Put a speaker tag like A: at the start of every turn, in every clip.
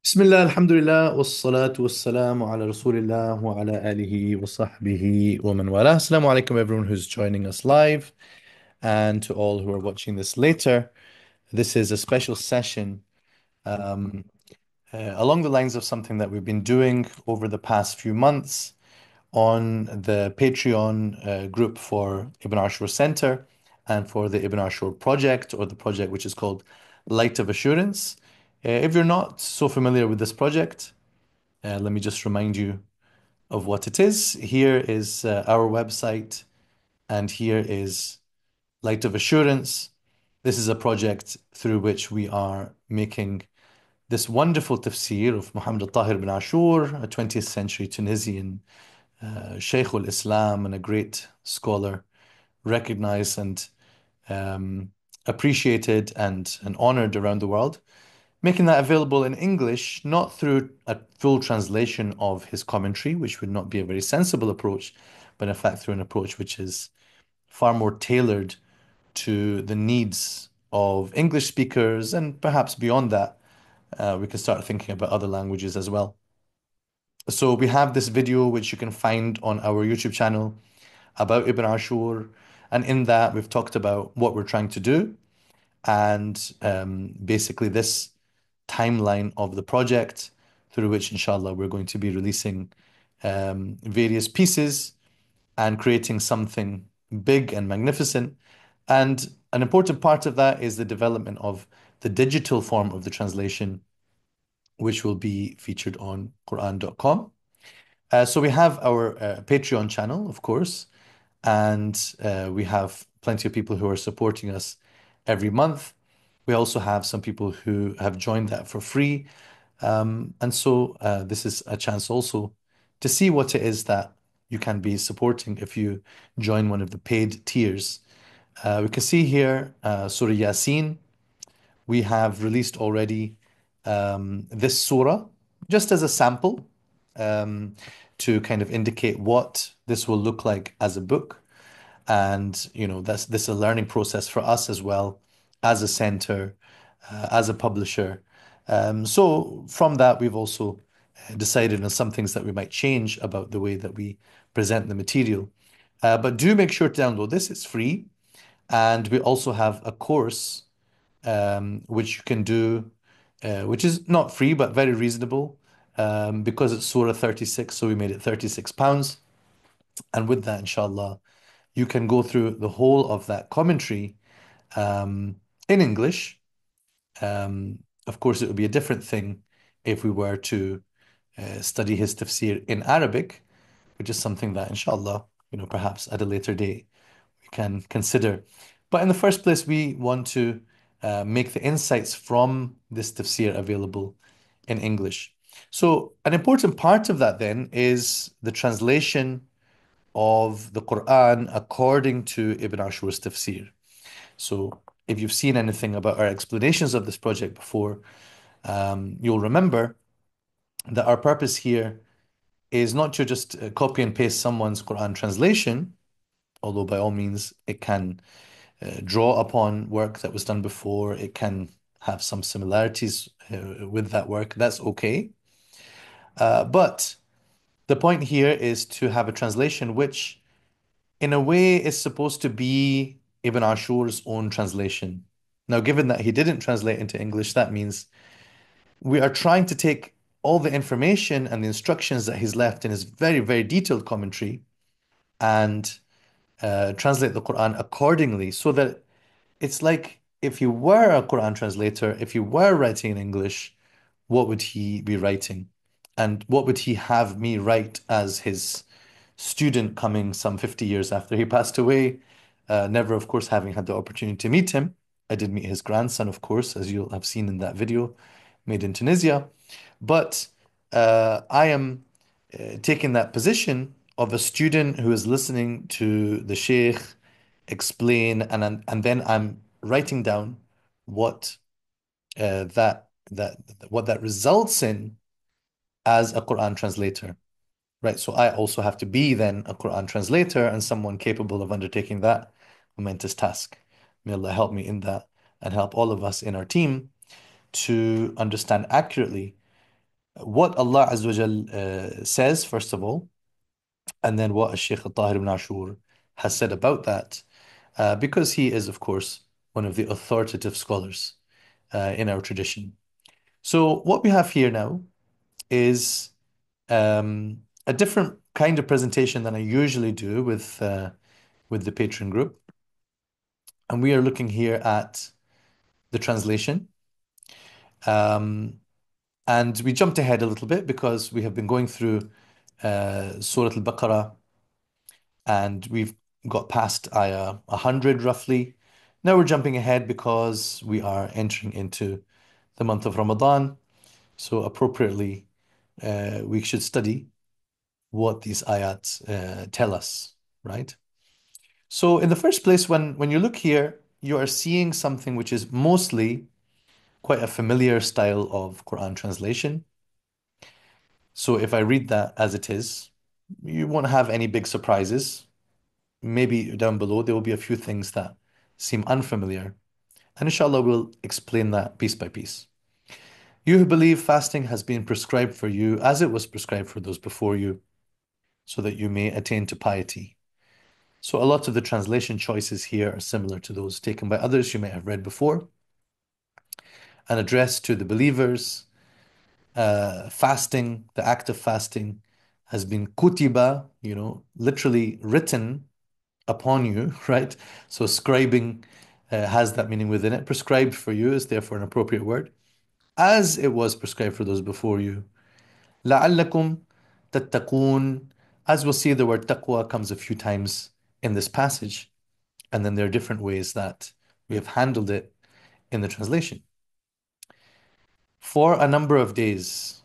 A: بسم الله الحمد لله والصلاة والسلام على رسول الله وعلى آله وصحبه ومن والاه. Assalamu alaikum everyone who's joining us live and to all who are watching this later. This is a special session um, along the lines of something that we've been doing over the past few months on the Patreon group for Ibn Ashur Center and for the Ibn Ashur project, or the project which is called Light of Assurance. If you're not so familiar with this project, let me just remind you of what it is. Here is our website, and here is Light of Assurance. This is a project through which we are making this wonderful tafsir of Muhammad al-Tahir ibn Ashur, a 20th century Tunisian Shaykh al-Islam and a great scholar, recognized and um, appreciated and honored around the world, making that available in English, not through a full translation of his commentary, which would not be a very sensible approach, but in fact through an approach which is far more tailored to the needs of English speakers, and perhaps beyond that, we can start thinking about other languages as well. So we have this video which you can find on our YouTube channel about Ibn Ashur, and in that we've talked about what we're trying to do and basically this timeline of the project through which, inshallah, we're going to be releasing various pieces and creating something big and magnificent. And an important part of that is the development of the digital form of the translation, which will be featured on Quran.com. So we have our Patreon channel, of course, and we have plenty of people who are supporting us every month. We also have some people who have joined that for free. And so this is a chance also to see what it is that you can be supporting if you join one of the paid tiers. We can see here Surah Yasin. We have released already this surah just as a sample um, to kind of indicate what this will look like as a book. And, you know, this is a learning process for us as well, as a center, as a publisher. So from that, we've also decided on some things that we might change about the way that we present the material. But do make sure to download this, it's free. And we also have a course which you can do, which is not free, but very reasonable because it's Surah 36. So we made it £36. And with that, inshallah, you can go through the whole of that commentary in English. Of course, it would be a different thing if we were to study his tafsir in Arabic, which is something that, inshallah, you know, perhaps at a later date we can consider. But in the first place, we want to make the insights from this tafsir available in English. So, an important part of that then is the translation of the Quran according to Ibn Ashur's tafsir. So, if you've seen anything about our explanations of this project before, you'll remember that our purpose here is not to just copy and paste someone's Quran translation, although by all means it can draw upon work that was done before, it can have some similarities with that work, that's okay. But the point here is to have a translation which, in a way, is supposed to be Ibn Ashur's own translation. Now, given that he didn't translate into English, that means we are trying to take all the information and the instructions that he's left in his very, very detailed commentary and translate the Quran accordingly so that it's like if you were a Quran translator, if you were writing in English, what would he be writing? And what would he have me write as his student coming some 50 years after he passed away? Never, of course, having had the opportunity to meet him. I did meet his grandson, of course, as you'll have seen in that video made in Tunisia. But I am taking that position of a student who is listening to the Sheikh explain, and then I'm writing down what that results in as a Quran translator, right? So I also have to be then a Quran translator and someone capable of undertaking that momentous task. May Allah help me in that and help all of us in our team to understand accurately what Allah Azza wa Jal says, first of all, and then what Shaykh al-Tahir ibn Ashur has said about that, because he is, of course, one of the authoritative scholars in our tradition. So what we have here now is a different kind of presentation than I usually do with the Patreon group. And we are looking here at the translation. Um, and we jumped ahead a little bit because we have been going through Surat al-Baqarah and we've got past ayah 100 roughly. Now we're jumping ahead because we are entering into the month of Ramadan. So appropriately, we should study what these ayats tell us, right? So in the first place, when you look here, you are seeing something which is mostly quite a familiar style of Quran translation. So if I read that as it is, you won't have any big surprises. Maybe down below there will be a few things that seem unfamiliar. And inshallah, we'll explain that piece by piece. You who believe fasting has been prescribed for you as it was prescribed for those before you, so that you may attain to piety. So a lot of the translation choices here are similar to those taken by others you may have read before. An address to the believers, fasting, the act of fasting has been kutiba, literally written upon you, right? So scribing has that meaning within it. Prescribed for you is therefore an appropriate word, as it was prescribed for those before you. لَعَلَّكُمْ تَتَّقُونَ. As we'll see, the word taqwa comes a few times in this passage, and then there are different ways that we have handled it in the translation. For a number of days.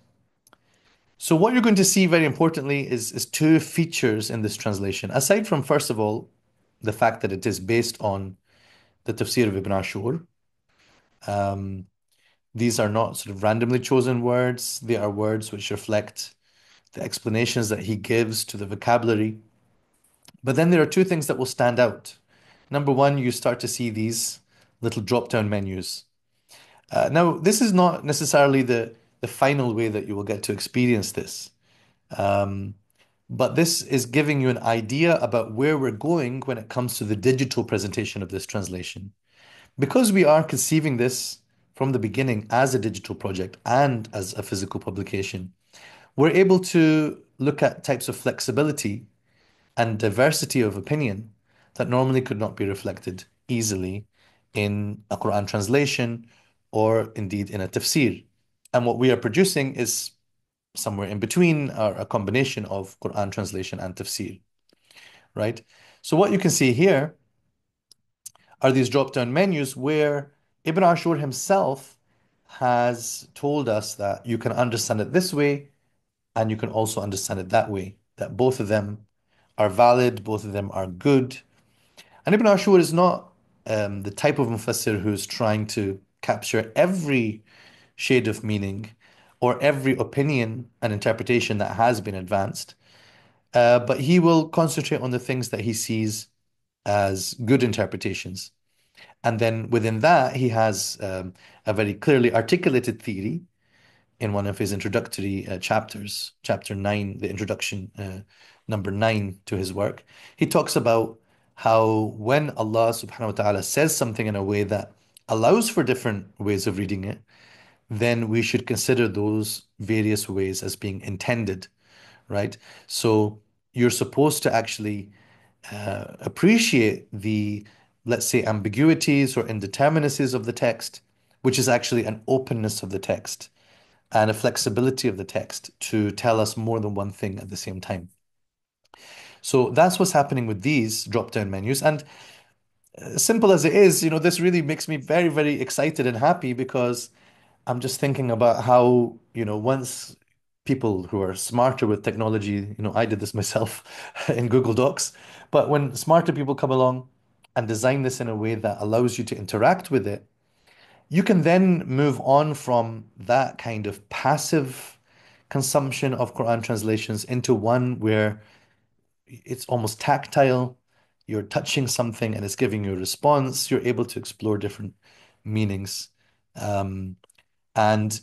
A: So what you're going to see very importantly is two features in this translation. Aside from, first of all, the fact that it is based on the Tafsir of Ibn Ashur. Um, these are not sort of randomly chosen words. They are words which reflect the explanations that he gives to the vocabulary. But then there are two things that will stand out. Number one, you start to see these little drop-down menus. Now, this is not necessarily the final way that you will get to experience this. Um, but this is giving you an idea about where we're going when it comes to the digital presentation of this translation. Because we are conceiving this from the beginning as a digital project and as a physical publication, we're able to look at types of flexibility and diversity of opinion that normally could not be reflected easily in a Quran translation or indeed in a tafsir. And what we are producing is somewhere in between or a combination of Quran translation and tafsir, right? So what you can see here are these drop-down menus where Ibn Ashur himself has told us that you can understand it this way and you can also understand it that way, that both of them are valid, both of them are good. And Ibn Ashur is not the type of mufassir who's trying to capture every shade of meaning or every opinion and interpretation that has been advanced, but he will concentrate on the things that he sees as good interpretations. And then within that, he has a very clearly articulated theory in one of his introductory chapters, chapter 9, the introduction, number 9 to his work. He talks about how when Allah subhanahu wa ta'ala says something in a way that allows for different ways of reading it, then we should consider those various ways as being intended, right? So you're supposed to actually appreciate the, let's say, ambiguities or indeterminacies of the text, which is actually an openness of the text and a flexibility of the text to tell us more than one thing at the same time. So that's what's happening with these drop-down menus. And simple as it is, this really makes me very, very excited and happy because I'm just thinking about how, once people who are smarter with technology, I did this myself in Google Docs, but when smarter people come along and design this in a way that allows you to interact with it, you can then move on from that kind of passive consumption of Quran translations into one where it's almost tactile. You're touching something and it's giving you a response. You're able to explore different meanings. And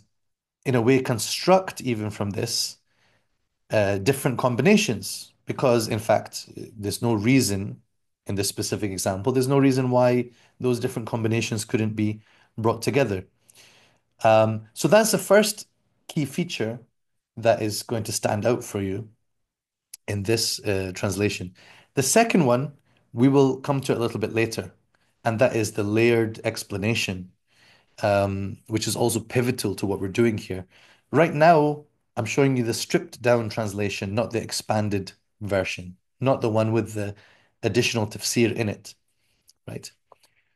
A: in a way, construct even from this different combinations. Because, in fact, there's no reason in this specific example, there's no reason why those different combinations couldn't be brought together. So that's the first key feature that is going to stand out for you in this translation. The second one, we will come to it a little bit later, and that is the layered explanation, which is also pivotal to what we're doing here. Right now, I'm showing you the stripped down translation, not the expanded version, not the one with the additional tafsir in it, right?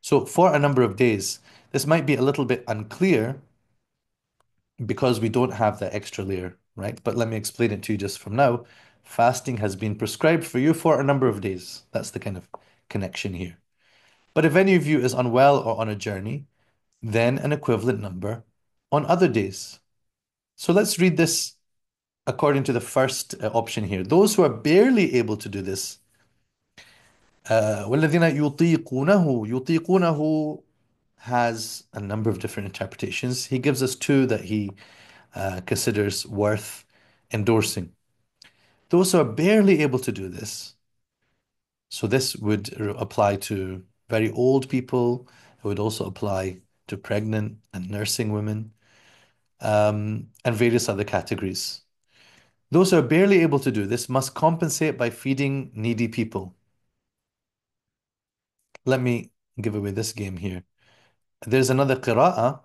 A: So for a number of days, this might be a little bit unclear because we don't have that extra layer, right? But let me explain it to you just from now. Fasting has been prescribed for you for a number of days. That's the kind of connection here. But if any of you is unwell or on a journey, then an equivalent number on other days. So let's read this according to the first option here. Those who are barely able to do this, وَالَّذِينَ يُطِيقُونَهُ has a number of different interpretations. He gives us two that he considers worth endorsing. Those who are barely able to do this, so this would apply to very old people. It would also apply to pregnant and nursing women, and various other categories. Those who are barely able to do this must compensate by feeding needy people. Let me give away this game here. There's another qira'ah,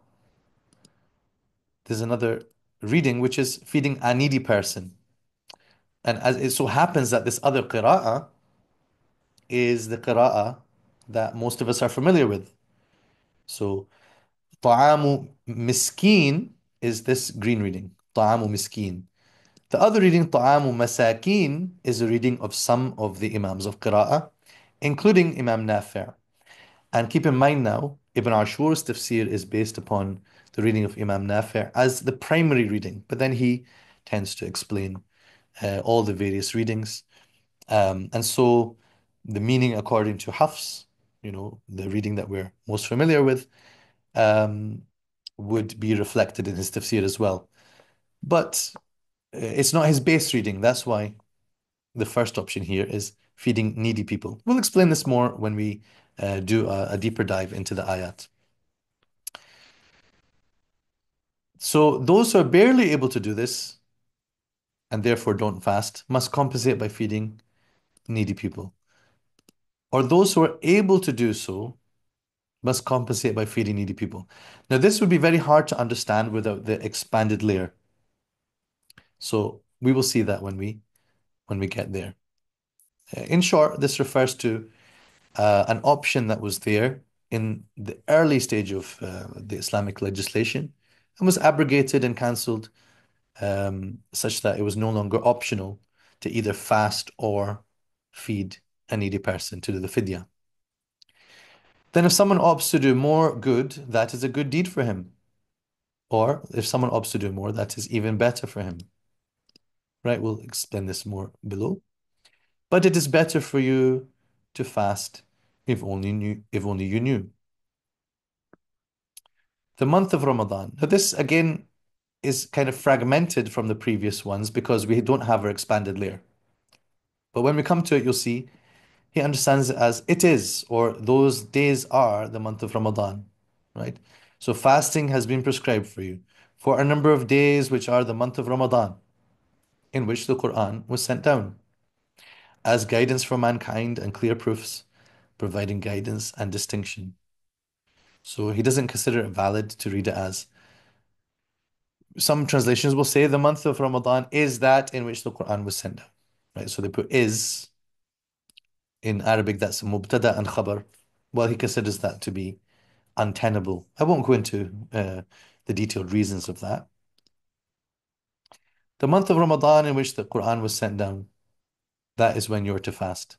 A: there's another reading, which is feeding a needy person. And as it so happens that this other qira'ah is the qira'ah that most of us are familiar with. So, طعام miskin is this green reading. طعام miskin. The other reading, طعام masakin, is a reading of some of the Imams of qira'ah, including Imam Nafi'. And keep in mind now, Ibn Ashur's tafsir is based upon the reading of Imam Nafi' as the primary reading, but then he tends to explain all the various readings. And so the meaning according to Hafs, the reading that we're most familiar with, um, would be reflected in his tafsir as well. But it's not his base reading. That's why the first option here is feeding needy people. We'll explain this more when we do a deeper dive into the ayat. So those who are barely able to do this and therefore don't fast must compensate by feeding needy people. Or those who are able to do so must compensate by feeding needy people. Now, this would be very hard to understand without the expanded layer. So we will see that when we get there. In short, this refers to an option that was there in the early stage of the Islamic legislation and was abrogated and cancelled such that it was no longer optional to either fast or feed a needy person to do the fidya. Then if someone opts to do more good, that is a good deed for him. Or if someone opts to do more, that is even better for him. Right? We'll explain this more below. But it is better for you to fast if only you knew. The month of Ramadan. Now this again is kind of fragmented from the previous ones because we don't have our expanded layer. But when we come to it, you'll see he understands it as it is, or those days are the month of Ramadan, right? So fasting has been prescribed for you for a number of days, which are the month of Ramadan, in which the Quran was sent down as guidance for mankind and clear proofs, providing guidance and distinction. So he doesn't consider it valid to read it as some translations will say the month of Ramadan is that in which the Quran was sent down, right? So they put is in Arabic, that's mubtada and khabar. Well, he considers that to be untenable. I won't go into the detailed reasons of that. The month of Ramadan in which the Quran was sent down, that is when you're to fast.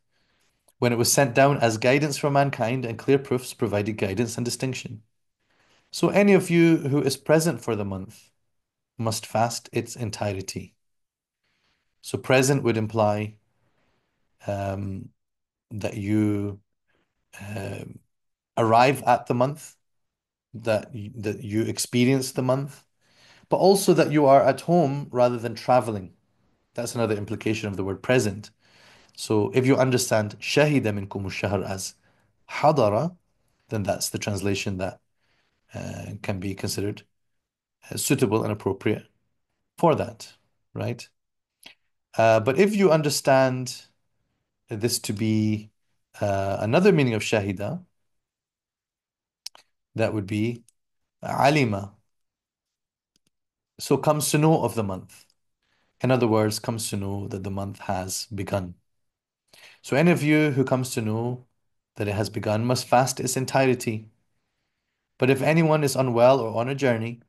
A: When it was sent down as guidance for mankind and clear proofs provided guidance and distinction. So any of you who is present for the month must fast its entirety. So present would imply um, that you um arrive at the month, that you experience the month, but also that you are at home rather than traveling. That's another implication of the word present. So if you understand shahida minkum ash-shahr as hadara, then that's the translation that can be considered suitable and appropriate for that, right? But if you understand this to be another meaning of shahida, that would be alima. So comes to know of the month. In other words, comes to know that the month has begun. So any of you who comes to know that it has begun must fast its entirety. But if anyone is unwell or on a journey,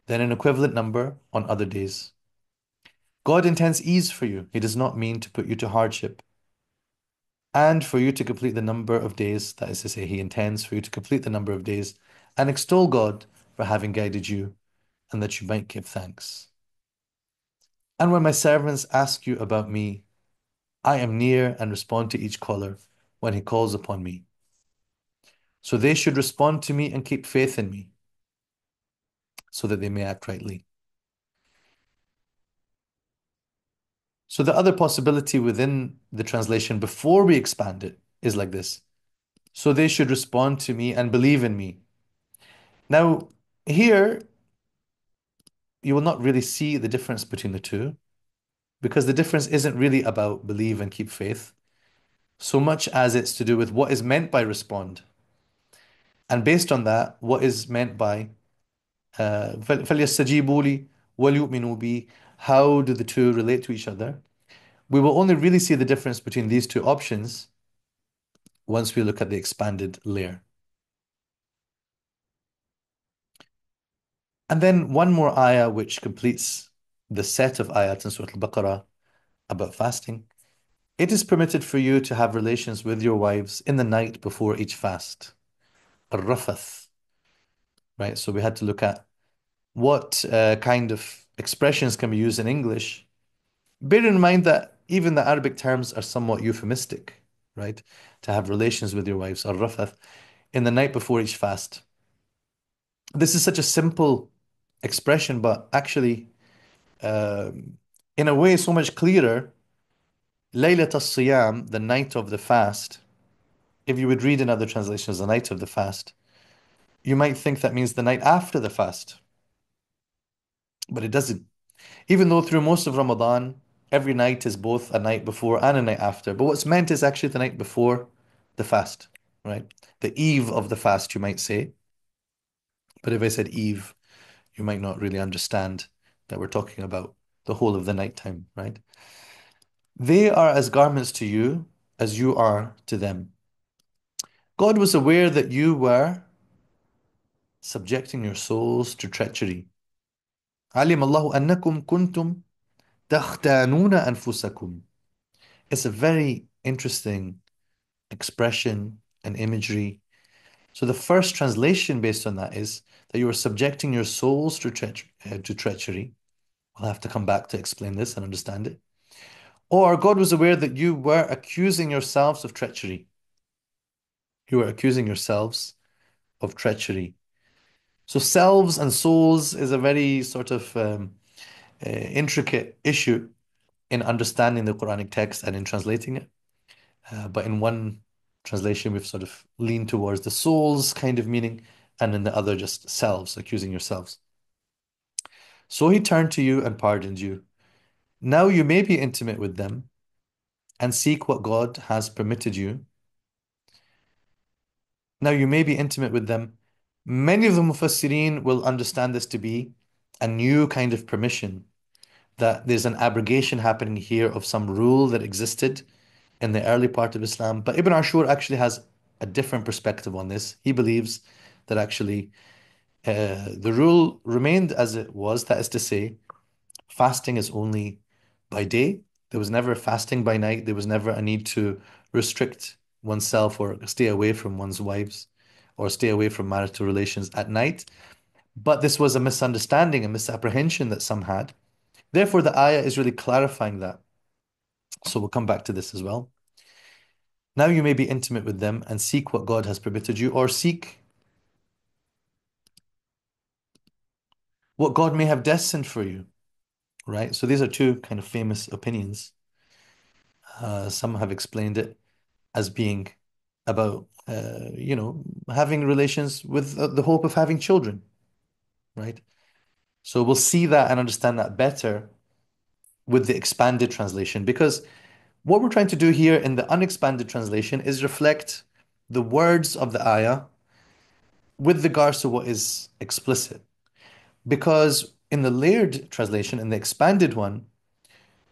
A: then an equivalent number on other days. God intends ease for you. He does not mean to put you to hardship. And for you to complete the number of days, that is to say, He intends for you to complete the number of days and extol God for having guided you and that you might give thanks. And when my servants ask you about me, I am near and respond to each caller when he calls upon me. So they should respond to me and keep faith in me so that they may act rightly. So the other possibility within the translation before we expand it is like this. So they should respond to me and believe in me. Now, here you will not really see the difference between the two because the difference isn't really about believe and keep faith so much as it's to do with what is meant by respond. And based on that, what is meant by فَلْيَسْتَجِيبُوا لِي وَلْيُؤْمِنُوا بِي, how do the two relate to each other? We will only really see the difference between these two options once we look at the expanded layer. And then one more ayah which completes the set of ayat in Surah al-Baqarah about fasting. It is permitted for you to have relations with your wives in the night before each fast. Ar-rafath, right? So we had to look at what kind of expressions can be used in English. Bear in mind that even the Arabic terms are somewhat euphemistic, right? To have relations with your wives, ar-rafath, in the night before each fast. This is such a simple expression, but actually, in a way, so much clearer. Laylat al-Siyam, the night of the fast. If you would read in other translations, the night of the fast, you might think that means the night after the fast, but it doesn't. Even though through most of Ramadan, every night is both a night before and a night after. But what's meant is actually the night before the fast, right? The eve of the fast, you might say. But if I said eve, you might not really understand that we're talking about the whole of the nighttime, right? They are as garments to you as you are to them. God was aware that you were subjecting your souls to treachery. علم الله أنكم كنتم تختانون أنفسكم. It's a very interesting expression and imagery. So the first translation based on that is that you are subjecting your souls to treachery. We'll have to come back to explain this and understand it. Or God was aware that you were accusing yourselves of treachery. You were accusing yourselves of treachery. So selves and souls is a very sort of intricate issue in understanding the Quranic text and in translating it. But in one translation, we've sort of leaned towards the souls kind of meaning, and in the other, just selves, accusing yourselves. So he turned to you and pardoned you. Now you may be intimate with them and seek what God has permitted you. Now you may be intimate with them. Many of the Mufassirin will understand this to be a new kind of permission, that there's an abrogation happening here of some rule that existed in the early part of Islam. But Ibn Ashur actually has a different perspective on this. He believes that actually the rule remained as it was, that is to say, fasting is only by day. There was never fasting by night. There was never a need to restrict oneself or stay away from one's wives or stay away from marital relations at night. But this was a misunderstanding, a misapprehension that some had. Therefore, the ayah is really clarifying that. So we'll come back to this as well. Now you may be intimate with them and seek what God has permitted you, or seek what God may have destined for you, right? So these are two kind of famous opinions. Some have explained it as being about, having relations with the hope of having children, right? So we'll see that and understand that better with the expanded translation because what we're trying to do here in the unexpanded translation is reflect the words of the ayah with regards to what is explicit. Because in the layered translation, in the expanded one,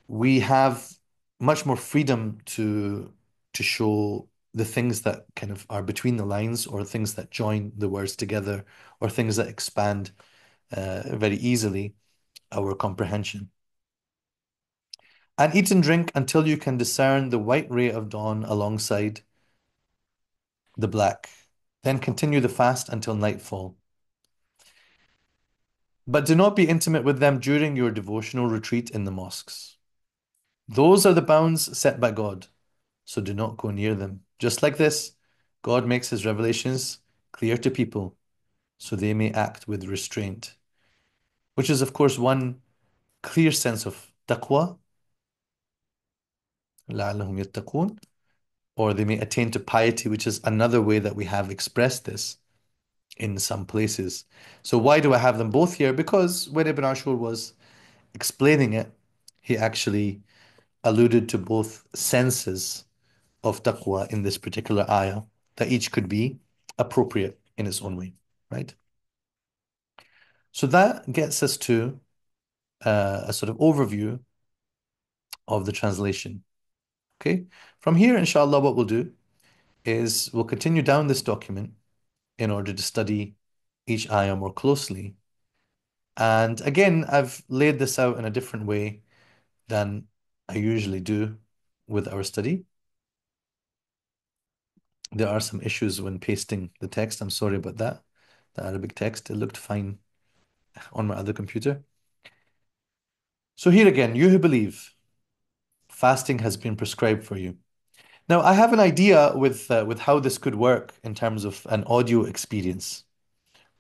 A: we have much more freedom to show the things that kind of are between the lines or things that join the words together or things that expand very easily our comprehension. And eat and drink until you can discern the white ray of dawn alongside the black. Then continue the fast until nightfall. But do not be intimate with them during your devotional retreat in the mosques. Those are the bounds set by God, so do not go near them. Just like this, God makes his revelations clear to people so they may act with restraint, which is, of course, one clear sense of taqwa, لَعَلَّهُمْ يَتَّقُونَ, or they may attain to piety, which is another way that we have expressed this in some places. So why do I have them both here? Because when Ibn Ashur was explaining it, he actually alluded to both senses of taqwa in this particular ayah, that each could be appropriate in its own way, right? So that gets us to a sort of overview of the translation. Okay. From here, inshallah, what we'll do is we'll continue down this document in order to study each ayah more closely. And again, I've laid this out in a different way than I usually do with our study. There are some issues when pasting the text. I'm sorry about that. The Arabic text, it looked fine on my other computer. So here again, you who believe, fasting has been prescribed for you. Now, I have an idea with how this could work in terms of an audio experience,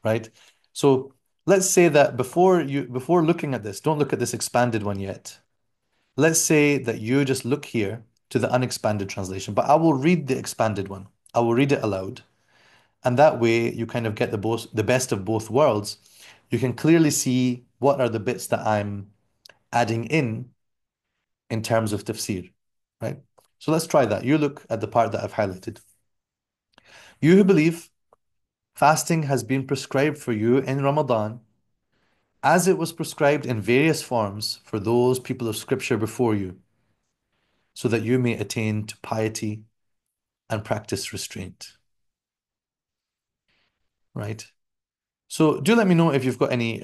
A: right? So let's say that before looking at this, don't look at this expanded one yet. Let's say that you just look here to the unexpanded translation, but I will read the expanded one. I will read it aloud. And that way you kind of get the best of both worlds. You can clearly see what are the bits that I'm adding in terms of tafsir, right? So let's try that. You look at the part that I've highlighted. You who believe fasting has been prescribed for you in Ramadan, as it was prescribed in various forms for those people of scripture before you, so that you may attain to piety and practice restraint, right? So do let me know if you've got any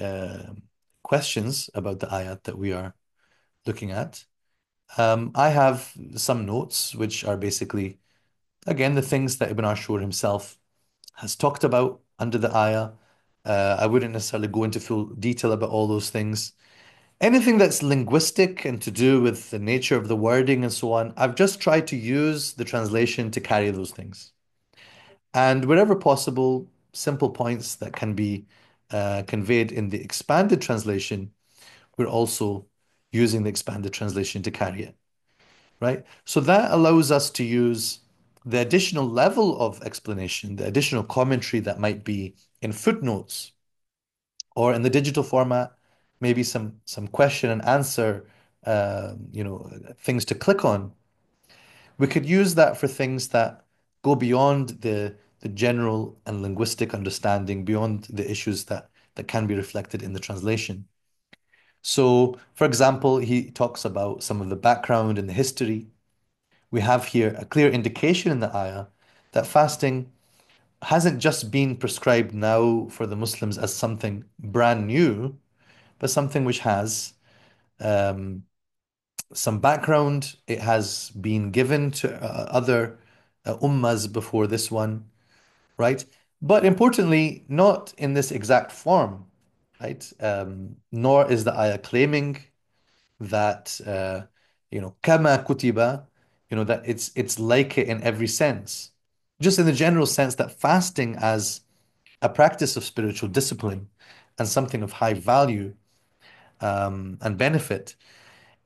A: questions about the ayat that we are looking at. I have some notes, which are basically, again, the things that Ibn Ashur himself has talked about under the ayah. I wouldn't necessarily go into full detail about all those things. Anything that's linguistic and to do with the nature of the wording and so on, I've just tried to use the translation to carry those things. And wherever possible, simple points that can be conveyed in the expanded translation, we're also using the expanded translation to carry it, right? So that allows us to use the additional level of explanation, the additional commentary that might be in footnotes or in the digital format, maybe some question and answer, things to click on. We could use that for things that go beyond the general and linguistic understanding, beyond the issues that can be reflected in the translation. So, for example, he talks about some of the background and the history. We have here a clear indication in the ayah that fasting hasn't just been prescribed now for the Muslims as something brand new, but something which has um, some background. It has been given to other ummahs before this one, right? But importantly, not in this exact form, right? Nor is the ayah claiming that kama kutiba, that it's like it in every sense. Just in the general sense that fasting as a practice of spiritual discipline, and something of high value and benefit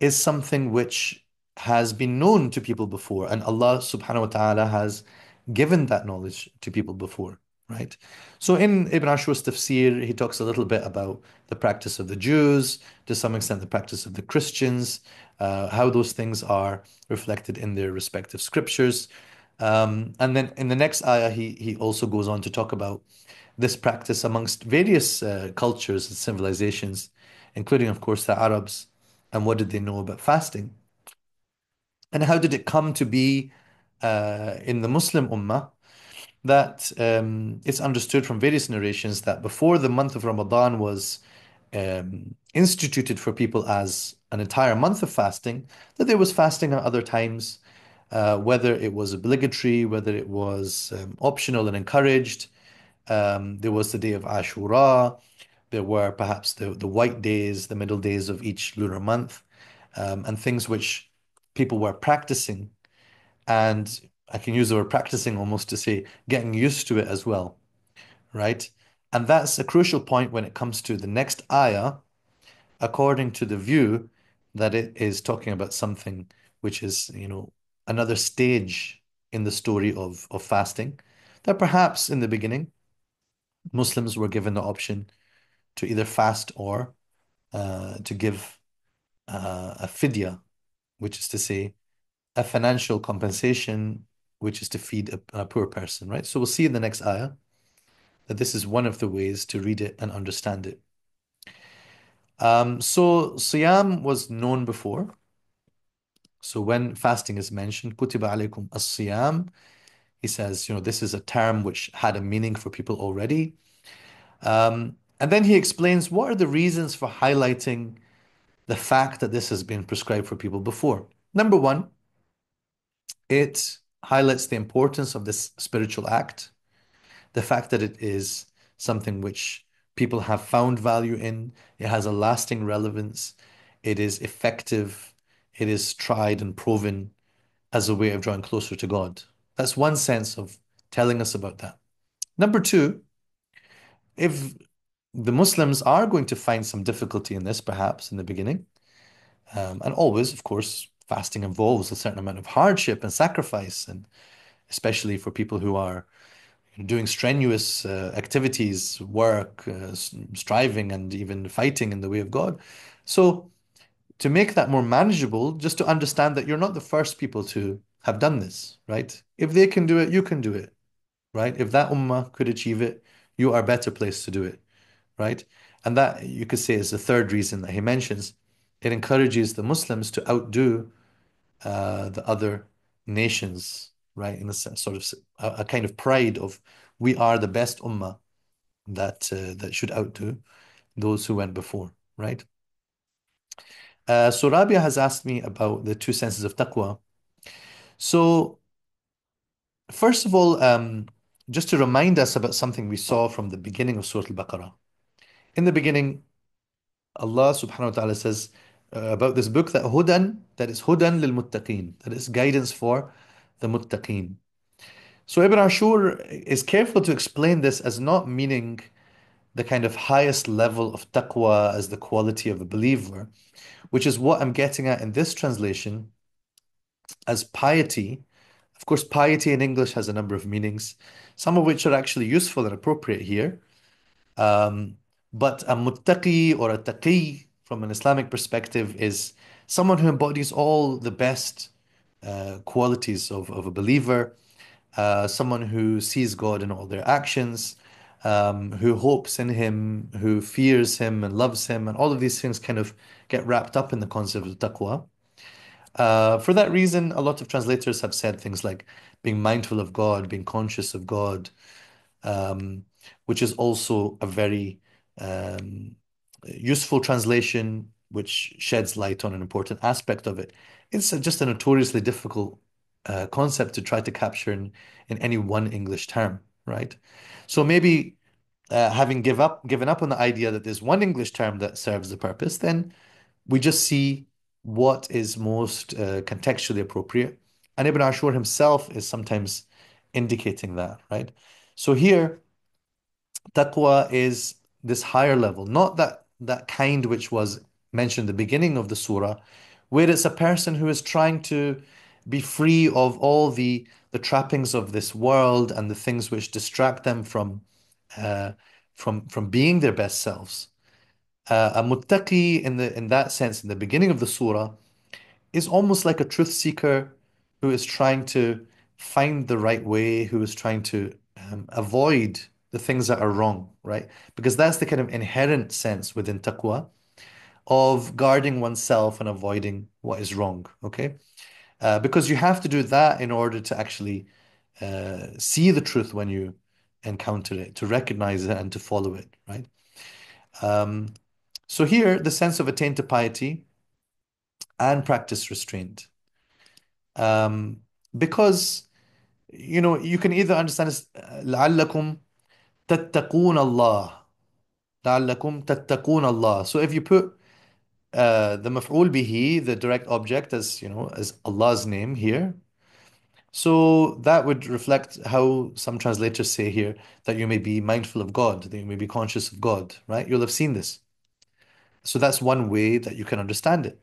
A: is something which has been known to people before, and Allah subhanahu wa ta'ala has given that knowledge to people before, right? So in Ibn Ashur's Tafsir, he talks a little bit about the practice of the Jews, to some extent the practice of the Christians, how those things are reflected in their respective scriptures. And then in the next ayah, he also goes on to talk about this practice amongst various cultures and civilizations, including, of course, the Arabs, and what did they know about fasting, and how did it come to be in the Muslim Ummah that it's understood from various narrations that before the month of Ramadan was instituted for people as an entire month of fasting, that there was fasting at other times, whether it was obligatory, whether it was optional and encouraged. There was the day of Ashura. There were perhaps the white days, the middle days of each lunar month, and things which people were practicing. And I can use the word practicing almost to say getting used to it as well, right? And that's a crucial point when it comes to the next ayah, according to the view that it is talking about something which is, another stage in the story of fasting, that perhaps in the beginning, Muslims were given the option to either fast or to give a fidya, which is to say a financial compensation, which is to feed a poor person, right? So we'll see in the next ayah that this is one of the ways to read it and understand it. So Siyam was known before. So when fasting is mentioned, kutiba alaykum as-siyam, he says, this is a term which had a meaning for people already. And then he explains what are the reasons for highlighting the fact that this has been prescribed for people before. Number one, it highlights the importance of this spiritual act, the fact that it is something which people have found value in, it has a lasting relevance, it is effective, it is tried and proven as a way of drawing closer to God. That's one sense of telling us about that. Number two, if the Muslims are going to find some difficulty in this, perhaps in the beginning, and always, of course, fasting involves a certain amount of hardship and sacrifice, and especially for people who are doing strenuous activities, work, striving, and even fighting in the way of God. So, to make that more manageable, just to understand that you're not the first people to have done this, right? If they can do it, you can do it, right? If that ummah could achieve it, you are better placed to do it, right? And that you could say is the third reason that he mentions. It encourages the Muslims to outdo the other nations, right? In a sort of a kind of pride of we are the best ummah that should outdo those who went before, right? So Rabia has asked me about the two senses of taqwa. So first of all, just to remind us about something we saw from the beginning of Surah al-Baqarah. In the beginning, Allah subhanahu wa ta'ala says about this book that is hudan lil muttaqeen, that is guidance for the muttaqeen. So Ibn Ashur is careful to explain this as not meaning the kind of highest level of taqwa as the quality of a believer, which is what I'm getting at in this translation as piety. Of course, piety in English has a number of meanings, some of which are actually useful and appropriate here. Um, but a muttaqi or a taqi from an Islamic perspective is someone who embodies all the best qualities of a believer, someone who sees God in all their actions, who hopes in Him, who fears Him and loves Him, and all of these things kind of get wrapped up in the concept of taqwa. For that reason, a lot of translators have said things like being mindful of God, being conscious of God, um, which is also a very um, useful translation, which sheds light on an important aspect of it. It's just a notoriously difficult concept to try to capture in any one English term, right? So maybe having given up on the idea that there's one English term that serves the purpose, then we just see what is most contextually appropriate. And Ibn Ashur himself is sometimes indicating that, right? So here, taqwa is this higher level, not that kind which was mentioned at the beginning of the surah, where it's a person who is trying to be free of all the trappings of this world and the things which distract them uh, from being their best selves. A muttaqi in that sense, in the beginning of the surah, is almost like a truth seeker who is trying to find the right way, who is trying to avoid the things that are wrong, right? Because that's the kind of inherent sense within taqwa of guarding oneself and avoiding what is wrong, okay? Because you have to do that in order to actually see the truth when you encounter it, to recognize it and to follow it, right? Um, so here, the sense of attain to piety and practice restraint. Um, because you can either understand as لعلكم تتقون الله لعلكم تتقون الله. So if you put the مفعول به, the direct object, as Allah's name here, so that would reflect how some translators say here that you may be mindful of God, that you may be conscious of God, right? You'll have seen this. So that's one way that you can understand it.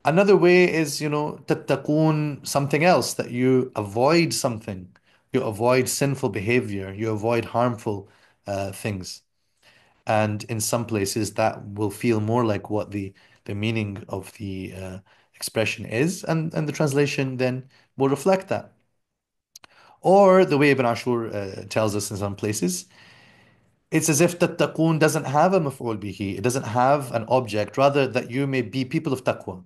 A: Another way is, تتقون something else, that you avoid something. You avoid sinful behavior. You avoid harmful things. And in some places, that will feel more like what the meaning of the expression is, and the translation then will reflect that. Or the way Ibn Ashur tells us in some places, it's as if tattaqun doesn't have a maf'ul bihi. It doesn't have an object, rather that you may be people of taqwa.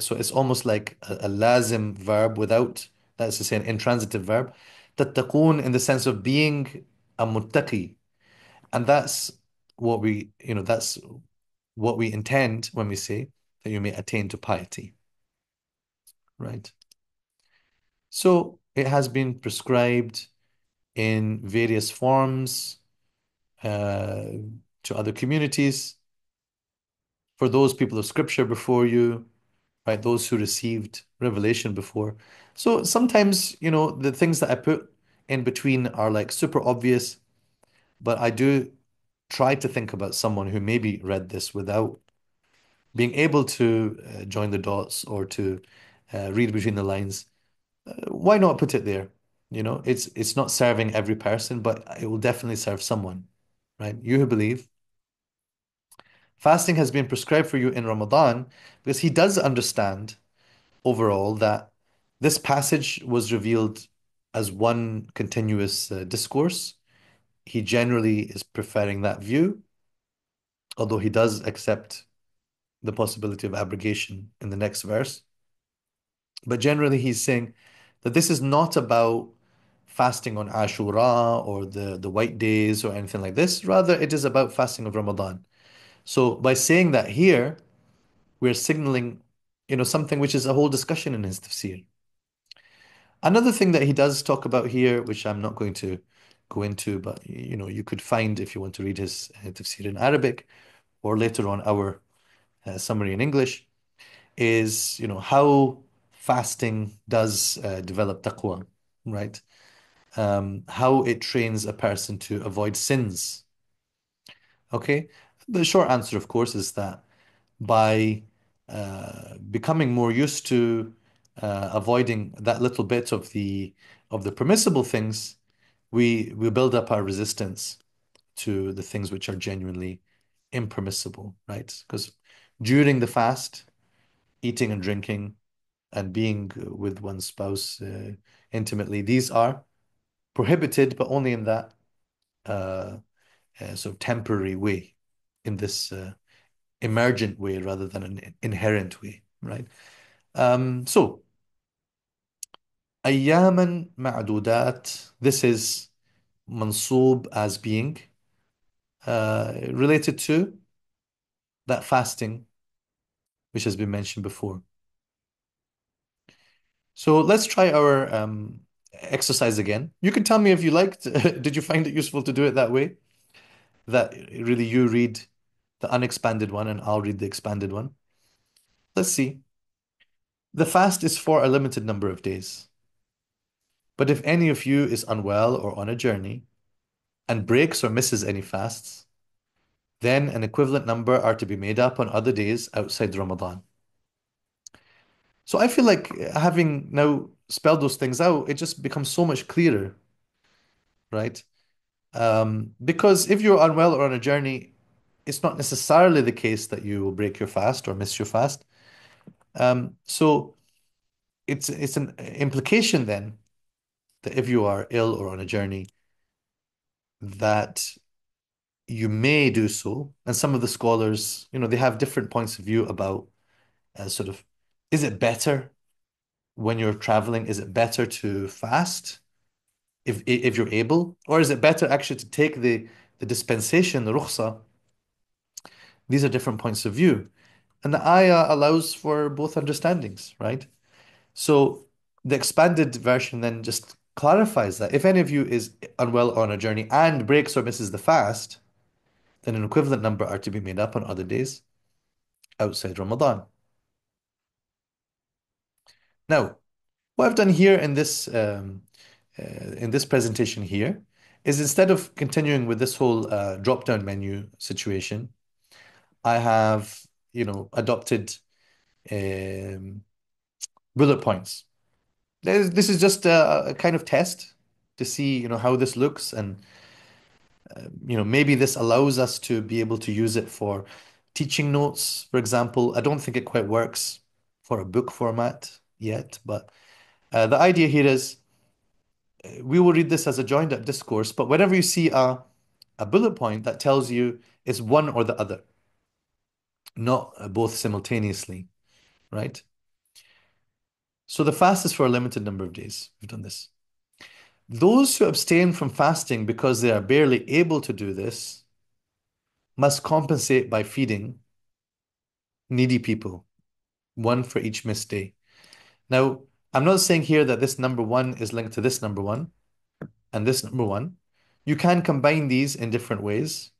A: So it's almost like a lazim verb without, that's to say, an intransitive verb. Tattaqun in the sense of being a muttaqi. And that's what we intend when we say that you may attain to piety, right? So it has been prescribed in various forms uh, to other communities for those people of scripture before you, right? Those who received revelation before. So sometimes, the things that I put in between are like super obvious, but I do try to think about someone who maybe read this without being able to join the dots or to read between the lines. Why not put it there? It's not serving every person, but it will definitely serve someone, right? You who believe. Fasting has been prescribed for you in Ramadan because he does understand overall that this passage was revealed as one continuous discourse. He generally is preferring that view, although he does accept the possibility of abrogation in the next verse. But generally, he's saying that this is not about fasting on Ashura or the white days or anything like this. Rather, it is about fasting of Ramadan. So by saying that here, we're signaling, something which is a whole discussion in his tafsir. Another thing that he does talk about here, which I'm not going to go into, but you could find if you want to read his tafsir in Arabic or later on our summary in English, is how fasting does develop taqwa, right? How it trains a person to avoid sins. Okay, the short answer, of course, is that by becoming more used to avoiding that little bit of the permissible things, we build up our resistance to the things which are genuinely impermissible, right? Because during the fast, eating and drinking and being with one's spouse intimately, these are prohibited, but only in that uh, sort of temporary way, in this emergent way rather than an inherent way, right? So, أياما معدودات, this is mansub as being related to that fasting which has been mentioned before. So let's try our exercise again. You can tell me if you liked. Did you find it useful to do it that way? That really you read the unexpanded one and I'll read the expanded one. Let's see. The fast is for a limited number of days. But if any of you is unwell or on a journey and breaks or misses any fasts, Then an equivalent number are to be made up on other days outside Ramadan. So I feel like having now spelled those things out, it just becomes so much clearer, right? Because if you're unwell or on a journey, it's not necessarily the case that you will break your fast or miss your fast. So it's an implication then that if you are ill or on a journey, that you may do so. And some of the scholars, they have different points of view about sort of, is it better when you're traveling? Is it better to fast if you're able, or is it better actually to take the dispensation, the rukhsa? These are different points of view. And the ayah allows for both understandings, right? So the expanded version then just clarifies that if any of you is unwell on a journey and breaks or misses the fast, then an equivalent number are to be made up on other days outside Ramadan. Now, what I've done here in this presentation here is instead of continuing with this whole drop-down menu situation, I have, adopted um, bullet points. This is just a kind of test to see, how this looks, and maybe this allows us to be able to use it for teaching notes, for example. I don't think it quite works for a book format yet, but the idea here is we will read this as a joined up discourse, but whenever you see a bullet point that tells you it's one or the other, not both simultaneously, right? So the fast is for a limited number of days. We've done this. Those who abstain from fasting because they are barely able to do this must compensate by feeding needy people, one for each missed day. Now, I'm not saying here that this number one is linked to this number one and this number one. You can combine these in different ways.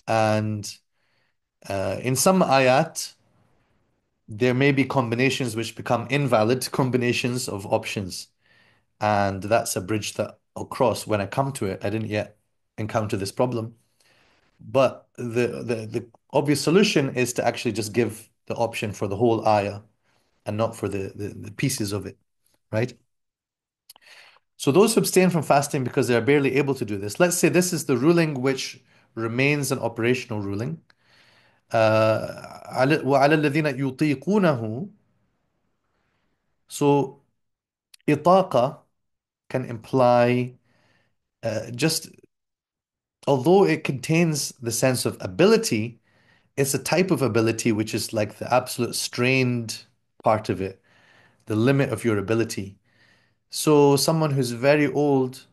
A: And in some ayat, there may be combinations which become invalid combinations of options. And that's a bridge that I'll cross when I come to it. I didn't yet encounter this problem. But the obvious solution is to actually just give the option for the whole ayah and not for the pieces of it, right? So those who abstain from fasting because they are barely able to do this, let's say this is the ruling which remains an operational ruling. وعلى الذين يطيقونه. So itaqa can imply just although it contains the sense of ability, it's a type of ability which is like the absolute strained part of it, the limit of your ability. So someone who's very old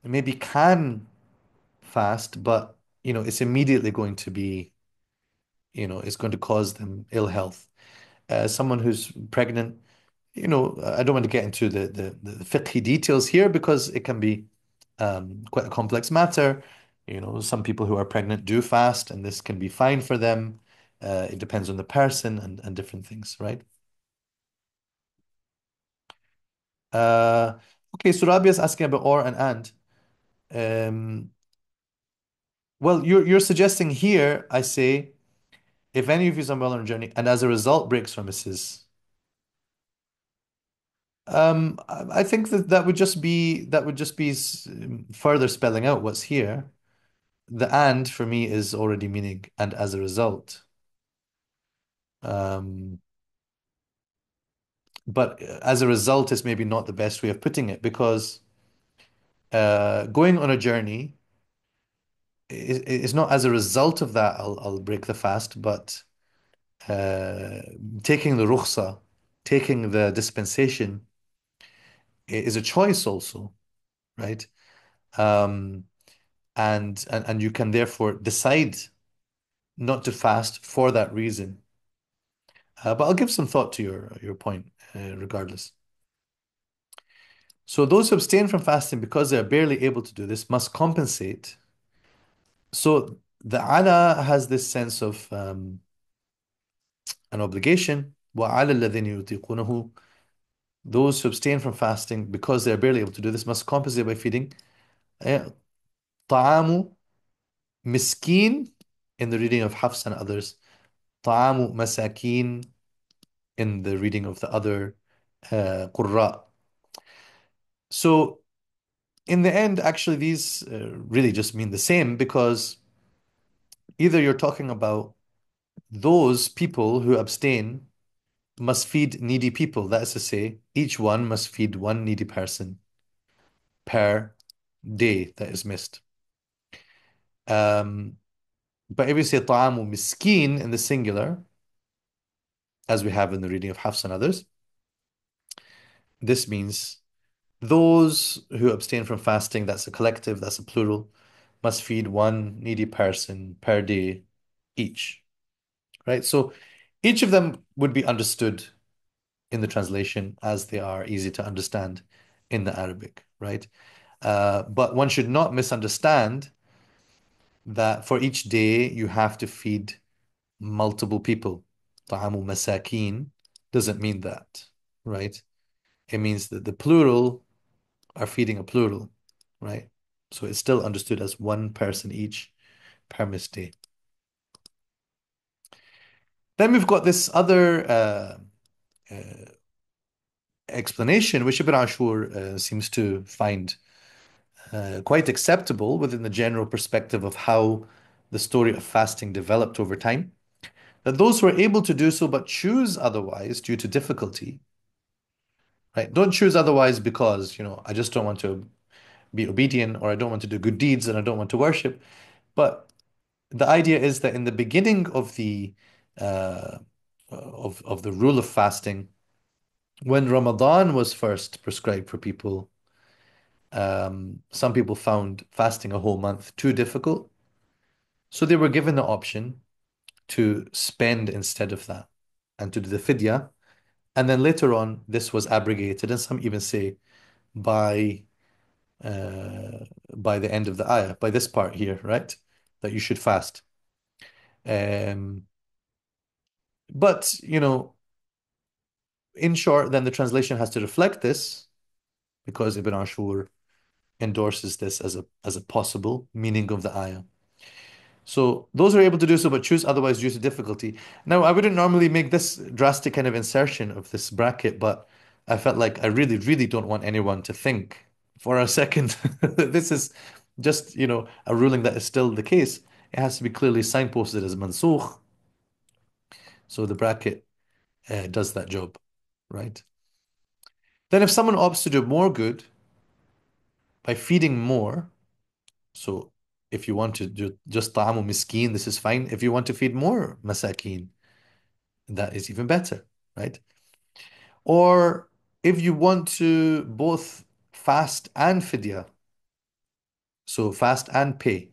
A: maybe can fast, but it's immediately going to be, it's going to cause them ill health. Someone who's pregnant, I don't want to get into the fiqh details here because it can be quite a complex matter. Some people who are pregnant do fast, and this can be fine for them. It depends on the person and different things, right? Uh, okay, so Rabia is asking about or and. Um, well, you're suggesting here, I say, if any of you is unwell on a journey and as a result breaks from misses, I think that would just be further spelling out what's here. The and for me is already meaning and as a result. Um, but as a result is maybe not the best way of putting it because going on a journey is not as a result of that I'll break the fast, but uh, taking the rukhsa, taking the dispensation is a choice also, right? Um, and you can therefore decide not to fast for that reason. But I'll give some thought to your point, regardless. So those who abstain from fasting because they are barely able to do this must compensate. So the ala has this sense of an obligation. وَعَلَى الَّذِينَ يُطِيقُونَهُ. Those who abstain from fasting because they are barely able to do this must compensate by feeding طعام مسكين in the reading of Hafs and others, طعام مساكين in the reading of the other قراء. So in the end, actually, these really just mean the same because either you're talking about those people who abstain must feed needy people. That is to say, each one must feed one needy person per day that is missed. Um, but if you say طعام مسكين in the singular, as we have in the reading of Hafs and others, this means those who abstain from fasting, that's a collective, that's a plural, must feed one needy person per day each, right? So each of them would be understood in the translation as they are easy to understand in the Arabic, right? But one should not misunderstand that for each day you have to feed multiple people. طعام مساكين doesn't mean that, right? It means that the plural are feeding a plural, right? So it's still understood as one person each per day. Then we've got this other uh, explanation, which Ibn Ashur seems to find quite acceptable within the general perspective of how the story of fasting developed over time. That those who are able to do so but choose otherwise due to difficulty, right? Don't choose otherwise because, I just don't want to be obedient or I don't want to do good deeds and I don't want to worship. But the idea is that in the beginning of uh, the rule of fasting, when Ramadan was first prescribed for people, some people found fasting a whole month too difficult. So they were given the option to spend instead of that and to do the fidya. And then later on, this was abrogated, and some even say by uh, by the end of the ayah, by this part here, right? That you should fast. Um, but in short, then the translation has to reflect this because Ibn Ashur endorses this as a possible meaning of the ayah. So those who are able to do so but choose otherwise due to difficulty. Now, I wouldn't normally make this drastic kind of insertion of this bracket, but I felt like I really, really don't want anyone to think for a second that this is just, a ruling that is still the case. It has to be clearly signposted as mansukh. So the bracket does that job, right? Then if someone opts to do more good by feeding more, so if you want to do just ta'amu miskin, this is fine. If you want to feed more masakin, that is even better, right? Or if you want to both fast and fidya, so fast and pay,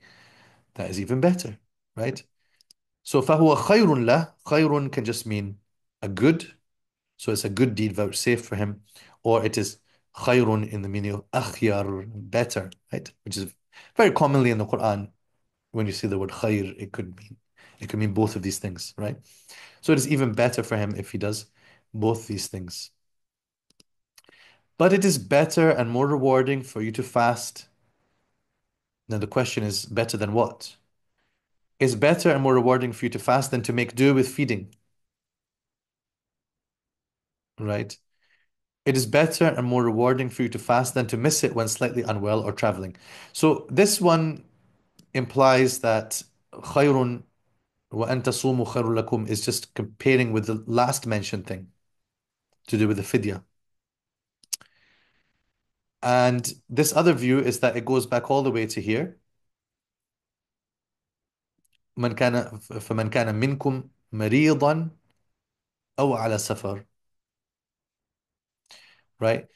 A: that is even better, right? So فَهُوَ خَيْرٌ لَهُ. خَيْرٌ can just mean a good, so it's a good deed vouchsafed for him, or it is خَيْرٌ in the meaning of أخيار, better, right? Which is very commonly in the Quran, when you see the word خير, it could mean both of these things, right? So it is even better for him if he does both these things. But it is better and more rewarding for you to fast. Now the question is, better than what? Is better and more rewarding for you to fast than to make do with feeding, right? It is better and more rewarding for you to fast than to miss it when slightly unwell or traveling. So this one implies that خَيْرٌ وَأَن تَصُومُوا خَيْرٌ لَكُمْ is just comparing with the last mentioned thing to do with the fidya. And this other view is that it goes back all the way to here. فمن كان منكم مريضا أو على سفر, right?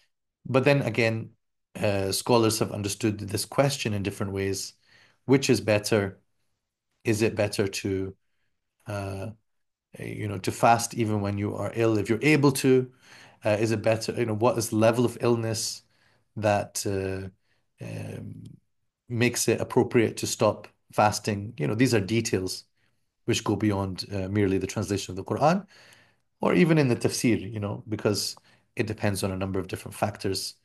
A: But then again, scholars have understood this question in different ways. Which is better? Is it better uh, to fast even when you are ill, if you're able to? Is it better, what is the level of illness that um, makes it appropriate to stop fasting? These are details which go beyond merely the translation of the Quran, or even in the tafsir, because it depends on a number of different factors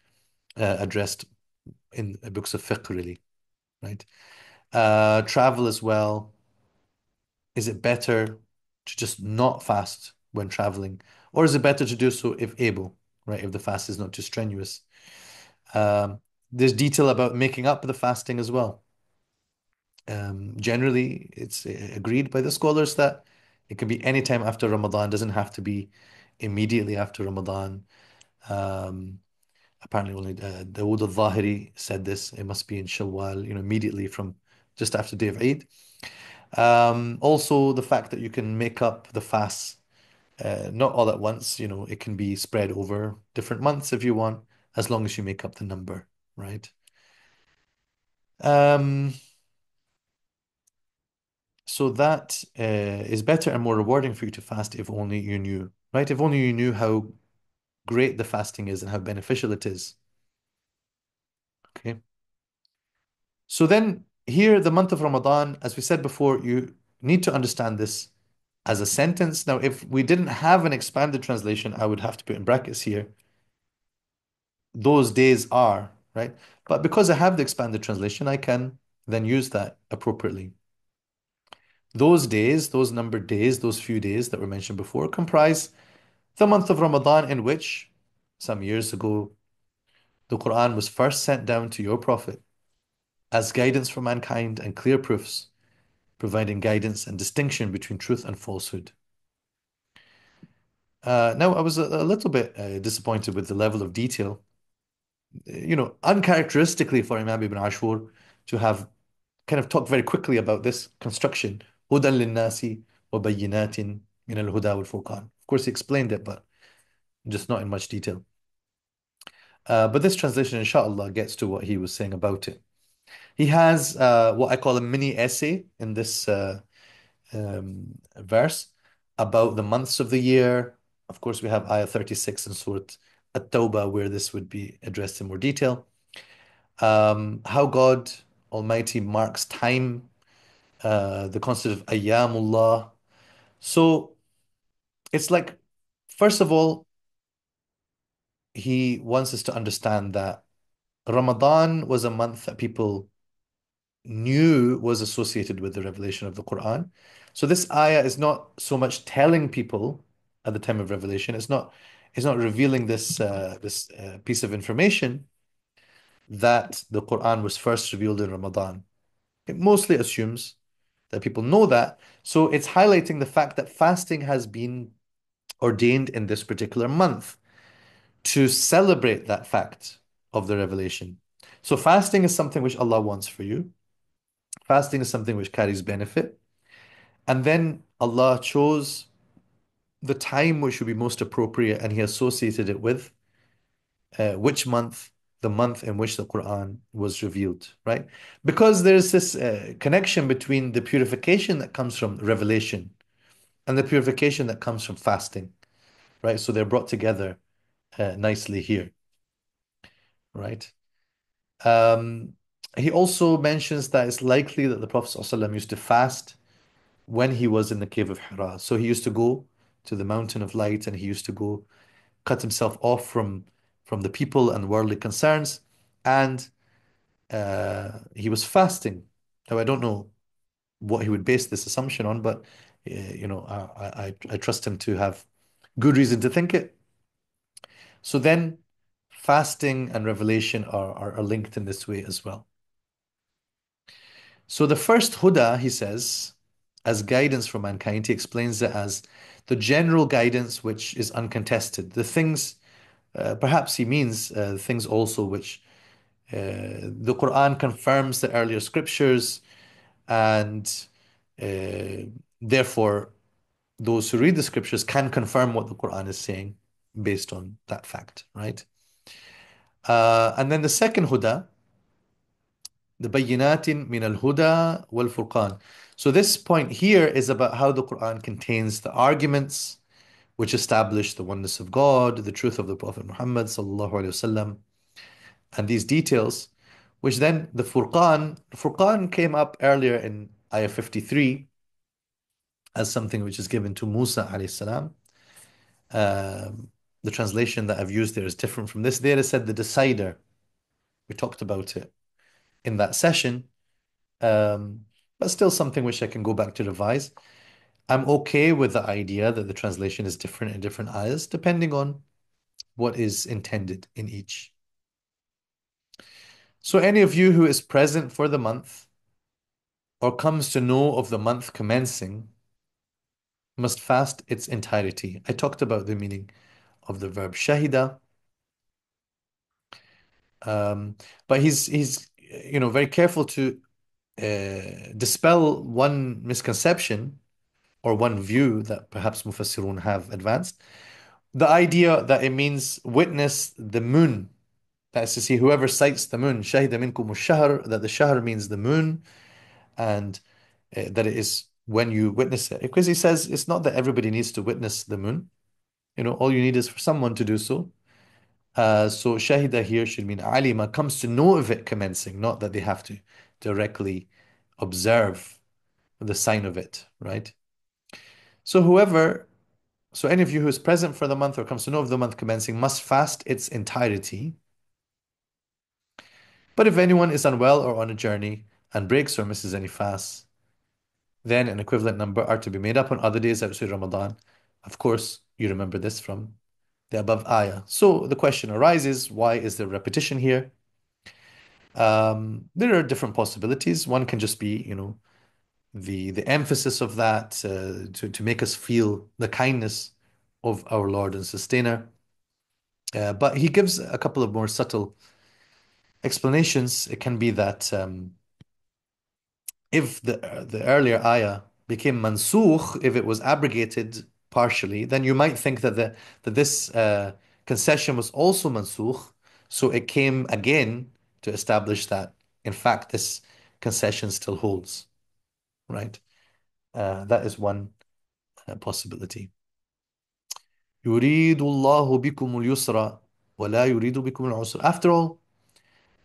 A: addressed in books of fiqh, really, right? Travel as well. is it better to just not fast when traveling? Or is it better to do so if able, right? If the fast is not too strenuous. Um, there's detail about making up the fasting as well. Generally, it's agreed by the scholars that it can be any time after Ramadan, doesn't have to be immediately after Ramadan. Um, Apparently, only Dawood al-Zahiri said this. It must be in Shawwal, immediately from just after the day of Eid. Also, the fact that you can make up the fast, not all at once, it can be spread over different months if you want, as long as you make up the number, right? Um, so that is better and more rewarding for you to fast if only you knew, right? If only you knew how great the fasting is and how beneficial it is. Okay. So then here, the month of Ramadan, as we said before, you need to understand this as a sentence. Now, if we didn't have an expanded translation, I would have to put in brackets here, those days are, right? But because I have the expanded translation, I can then use that appropriately. Those days, those numbered days, those few days that were mentioned before comprise the month of Ramadan in which, some years ago, the Quran was first sent down to your Prophet as guidance for mankind and clear proofs, providing guidance and distinction between truth and falsehood. Now, I was a little bit disappointed with the level of detail, uncharacteristically for Imam Ibn Ashur to have kind of talked very quickly about this construction. هُدًى لِلنَّاسِ وَبَيِّنَاتٍ مِنَ الْهُدَى وَالْفُرْقَانِ. Of course, he explained it, but just not in much detail. But this translation, inshallah, gets to what he was saying about it. He has what I call a mini essay in this verse about the months of the year. Of course, we have ayah 36 in Surat At-Tawbah, where this would be addressed in more detail. How God Almighty marks time, the concept of ayyamullah. So it's like, first of all, he wants us to understand that Ramadan was a month that people knew was associated with the revelation of the Quran. So this ayah is not so much telling people at the time of revelation. It's not revealing this piece of information that the Quran was first revealed in Ramadan. It mostly assumes that people know that. So it's highlighting the fact that fasting has been ordained in this particular month to celebrate that fact of the revelation. So fasting is something which Allah wants for you. Fasting is something which carries benefit. And then Allah chose the time which would be most appropriate and He associated it with which month? The month in which the Quran was revealed, right? Because there's this connection between the purification that comes from revelation and the purification that comes from fasting, right? So they're brought together nicely here, right? Um, he also mentions that it's likely that the Prophet ﷺ used to fast when he was in the cave of Hira. So he used to go to the mountain of light and he used to go cut himself off from the people and worldly concerns, and he was fasting. Now I don't know what he would base this assumption on, but I trust him to have good reason to think it. So then, fasting and revelation are linked in this way as well. So the first huda, he says, as guidance for mankind, he explains it as the general guidance which is uncontested. The things, perhaps he means things also which the Quran confirms the earlier scriptures, and uh, therefore those who read the scriptures can confirm what the Quran is saying based on that fact, right? And then the second huda, the bayyinatin min al-huda wal-furqan. So this point here is about how the Quran contains the arguments which establish the oneness of God, the truth of the Prophet Muhammad sallallahu alaihi wasallam, and these details, which then the Furqan came up earlier in ayah 53 as something which is given to Musa alayhi salam. The translation that I've used there is different from this. There it said the decider. We talked about it in that session, but still something which I can go back to revise. I'm okay with the idea that the translation is different in different ayahs, depending on what is intended in each. So any of you who is present for the month or comes to know of the month commencing must fast its entirety. I talked about the meaning of the verb shahida, um, but he's very careful to dispel one misconception or one view that perhaps Mufassirun have advanced. The idea that it means witness the moon. That's to say, whoever sights the moon, shahida minkum shahr, that the shahr means the moon, and that it is when you witness it. Because he says it's not that everybody needs to witness the moon. All you need is for someone to do so. So shahida here should mean alima, comes to know of it commencing, not that they have to directly observe the sign of it, right? So any of you who is present for the month or comes to know of the month commencing must fast its entirety. But if anyone is unwell or on a journey and breaks or misses any fasts, then an equivalent number are to be made up on other days outside Ramadan. Of course, you remember this from the above ayah. So the question arises, why is there repetition here? There are different possibilities. One can just be, the emphasis of that to make us feel the kindness of our Lord and Sustainer. But he gives a couple of more subtle explanations. It can be that if the earlier ayah became mansukh, if it was abrogated partially, then you might think that this concession was also mansukh, so it came again to establish that in fact this concession still holds, right? That is one possibility. يريد الله بكم اليسر ولا يريد بكم العسر. After all,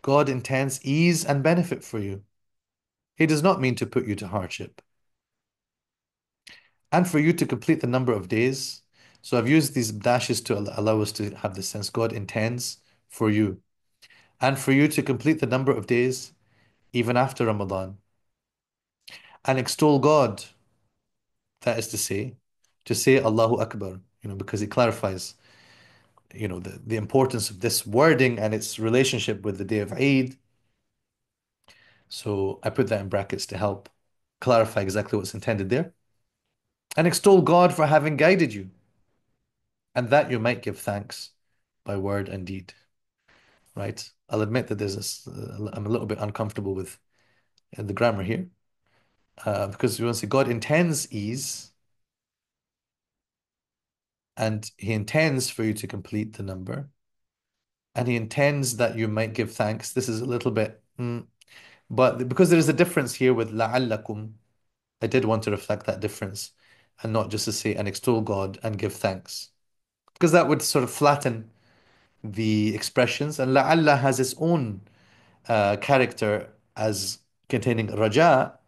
A: God intends ease and benefit for you. He does not mean to put you to hardship. And for you to complete the number of days. So I've used these dashes to allow us to have the sense God intends for you. And for you to complete the number of days even after Ramadan. And extol God, that is to say Allahu Akbar, because it clarifies, the importance of this wording and its relationship with the day of Eid. So I put that in brackets to help clarify exactly what's intended there. And extol God for having guided you, and that you might give thanks by word and deed. Right? I'll admit that I'm a little bit uncomfortable with the grammar here, because we want to say God intends ease, and He intends for you to complete the number, and He intends that you might give thanks. This is a little bit, but because there is a difference here with لَعَلَّكُمْ, I did want to reflect that difference, and not just to say and extol God and give thanks, because that would sort of flatten the expressions, and لَعَلَّ has its own character as containing raja,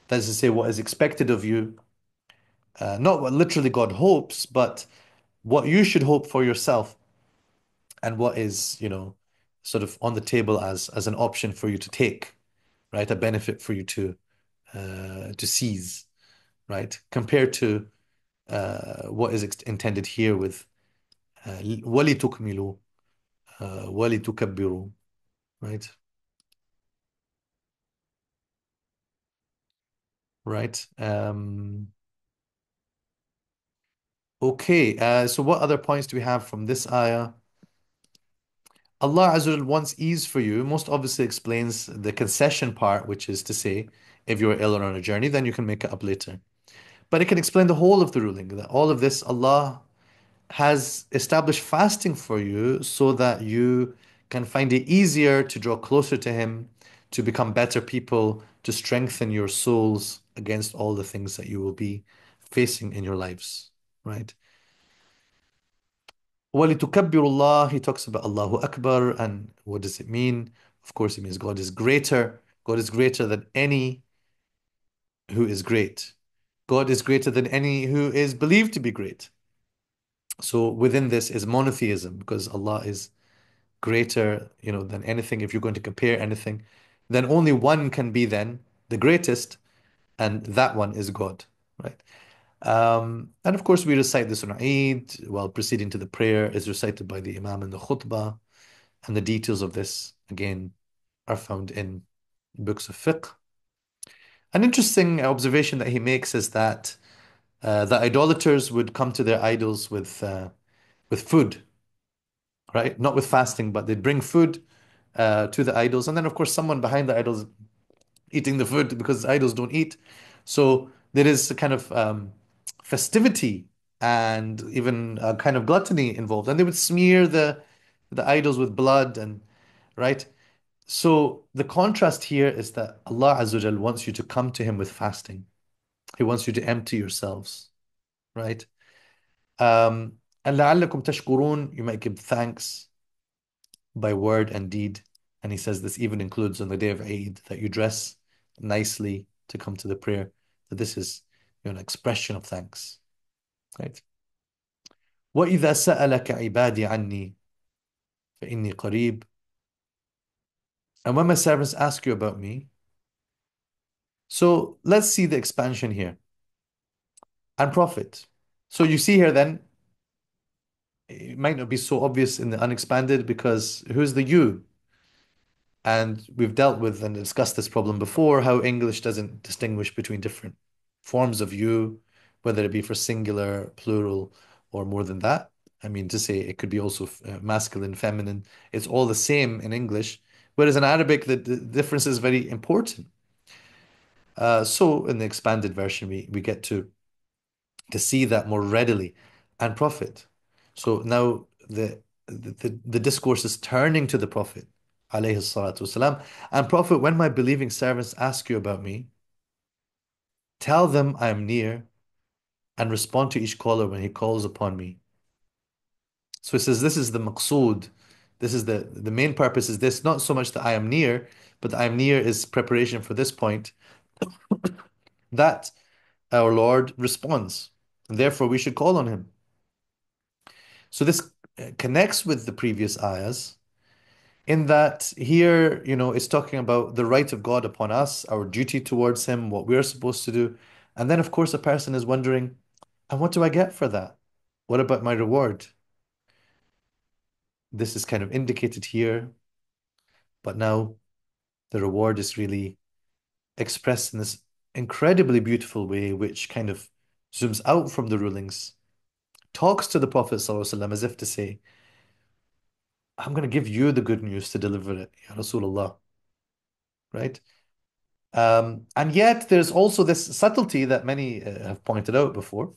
A: that is to say, what is expected of you, not what literally God hopes, but what you should hope for yourself, and what is, sort of on the table as an option for you to take, right? A benefit for you to seize, right? Compared to what is intended here with وَلِتُكْمِلُوا وَلِتُكَبِّرُوا, right? Right. Okay, so what other points do we have from this ayah? Allah Azza wa Jal wants ease for you. Most obviously explains the concession part, which is to say, if you're ill or on a journey, then you can make it up later. But it can explain the whole of the ruling, that all of this, Allah has established fasting for you so that you can find it easier to draw closer to Him, to become better people, to strengthen your souls against all the things that you will be facing in your lives, right? وَلِتُكَبِّرُ اللَّهِ, he talks about Allahu Akbar, and what does it mean? Of course, it means God is greater. God is greater than any who is great. God is greater than any who is believed to be great. So within this is monotheism, because Allah is greater, than anything. If you're going to compare anything, then only one can be then the greatest, and that one is God, right? And of course, we recite this on Eid while proceeding to the prayer is recited by the Imam in the khutbah. And the details of this, again, are found in books of fiqh. An interesting observation that he makes is that the idolaters would come to their idols with food, right? Not with fasting, but they'd bring food to the idols. And then, of course, someone behind the idols eating the food because idols don't eat. So there is a kind of festivity and even a kind of gluttony involved. And they would smear the idols with blood and right. So the contrast here is that Allah Azza wa Jal wants you to come to Him with fasting. He wants you to empty yourselves, right? And لَعَلَّكُمْ تَشْكُرُونَ, you might give thanks by word and deed. And he says this even includes on the day of Eid, that you dress nicely to come to the prayer, that this is an expression of thanks, right? وَإِذَا سَأَلَكَ عِبَادِي عَنِّي فَإِنِّي قَرِيب. And when my servants ask you about me, so let's see the expansion here. And Prophet. So you see here then, it might not be so obvious in the unexpanded because who's the you? And we've dealt with and discussed this problem before, how English doesn't distinguish between different forms of you, whether it be for singular, plural, or more than that. I mean, to say it could be also masculine, feminine. It's all the same in English. Whereas in Arabic, the difference is very important. So in the expanded version, we get to see that more readily and Prophet. So now the discourse is turning to the Prophet, alayhi salatu wasalam. And Prophet, when my believing servants ask you about me, tell them I am near and respond to each caller when he calls upon me. So he says this is the maqsood. This is the main purpose is this, not so much that I am near, but I am near is preparation for this point that our Lord responds. And therefore we should call on him. So this connects with the previous ayahs in that here, it's talking about the right of God upon us, our duty towards Him, what we're supposed to do. And then, of course, a person is wondering, and what do I get for that? What about my reward? This is kind of indicated here, but now the reward is really expressed in this incredibly beautiful way, which kind of zooms out from the rulings, talks to the Prophet ﷺ as if to say, I'm going to give you the good news to deliver it, Ya Rasulullah, right? And yet there's also this subtlety that many have pointed out before,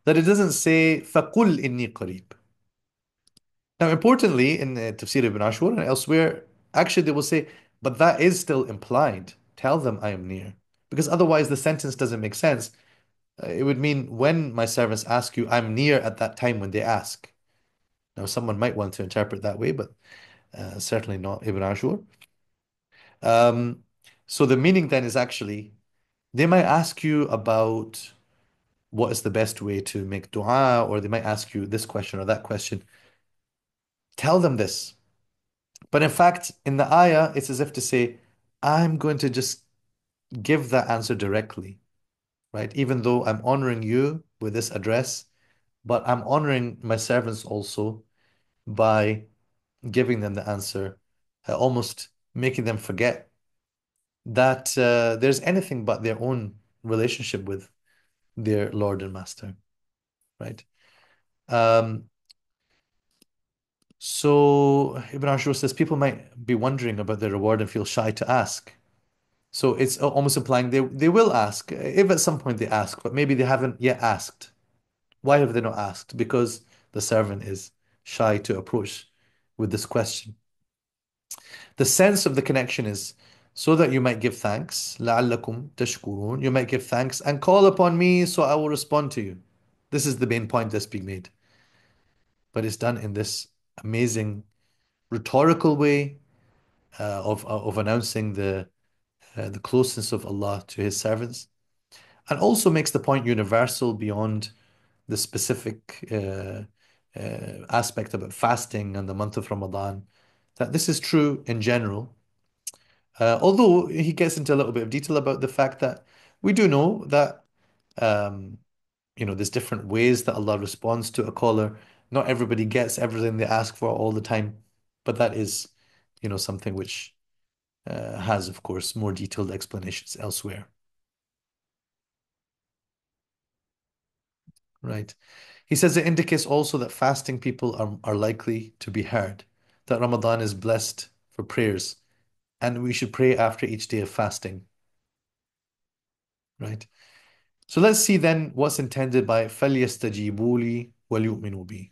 A: that it doesn't say فَقُلْ إِنِّي قَرِيب. Now, importantly, in Tafsir Ibn Ashur and elsewhere, actually they will say, but that is still implied. Tell them I am near. Because otherwise the sentence doesn't make sense. It would mean when my servants ask you, I'm near at that time when they ask. Now, someone might want to interpret that way, but certainly not Ibn Ashur. Um, so the meaning then is actually, they might ask you about what is the best way to make dua, or they might ask you this question or that question. Tell them this. But in fact, in the ayah, it's as if to say, I'm going to just give that answer directly, right? Even though I'm honoring you with this address, but I'm honoring my servants also by giving them the answer, almost making them forget that there's anything but their own relationship with their Lord and Master, right? Um, so Ibn Ashur says people might be wondering about their reward and feel shy to ask. So it's almost implying they will ask if at some point they ask, but maybe they haven't yet asked. Why have they not asked? Because the servant is shy to approach with this question. The sense of the connection is so that you might give thanks, لَعَلَّكُمْ تَشْكُرُونَ. You might give thanks and call upon me, so I will respond to you. This is the main point that's being made. But it's done in this amazing rhetorical way of announcing the closeness of Allah to His servants, and also makes the point universal beyond the specific aspect about fasting and the month of Ramadan. That this is true in general. Although he gets into a little bit of detail about the fact that we do know that Um, there's different ways that Allah responds to a caller. Not everybody gets everything they ask for all the time, but that is, something which has, of course, more detailed explanations elsewhere. Right. He says it indicates also that fasting people are likely to be heard, that Ramadan is blessed for prayers, and we should pray after each day of fasting. Right. So let's see then what's intended by فَلْيَسْتَجِيبُوا لِي وَلْيُؤْمِنُوا بِي.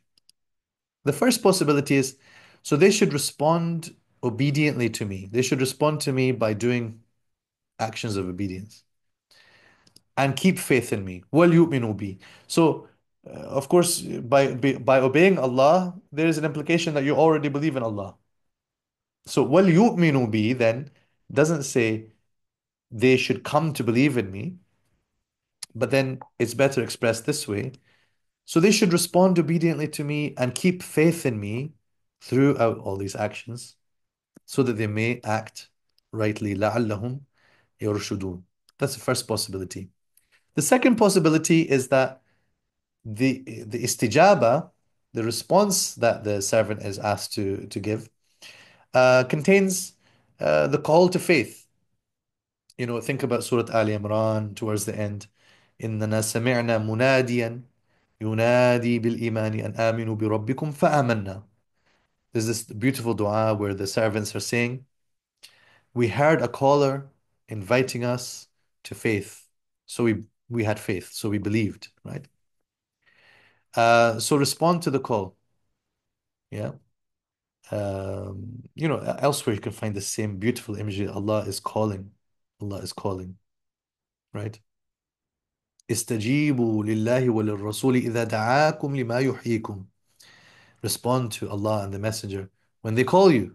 A: The first possibility is, so they should respond obediently to me. They should respond to me by doing actions of obedience and keep faith in me. وَلْيُؤْمِنُوا بِي. So, of course, by obeying Allah, there is an implication that you already believe in Allah. So, وَلْيُؤْمِنُوا بِي then doesn't say they should come to believe in me, but then it's better expressed this way. So they should respond obediently to me and keep faith in me throughout all these actions so that they may act rightly. لَعَلَّهُمْ يَرْشُدُونَ. That's the first possibility. The second possibility is that the istijaba, the response that the servant is asked to give, contains the call to faith. Think about Surat Ali Imran towards the end. إِنَّنَا سَمِعْنَا مُنَادِيًا يُنَادِي بِالْإِيمَانِ أَنْ آمِنُوا بِرَبِّكُمْ فَآمَنَّا. There's this beautiful dua where the servants are saying, we heard a caller inviting us to faith. So we had faith, so we believed, right? So respond to the call. Yeah. Elsewhere you can find the same beautiful imagery. Allah is calling. Allah is calling, right? استجيبوا لله وللرسول إذا دعاكم لما يحييكم. Respond to Allah and the Messenger when they call you,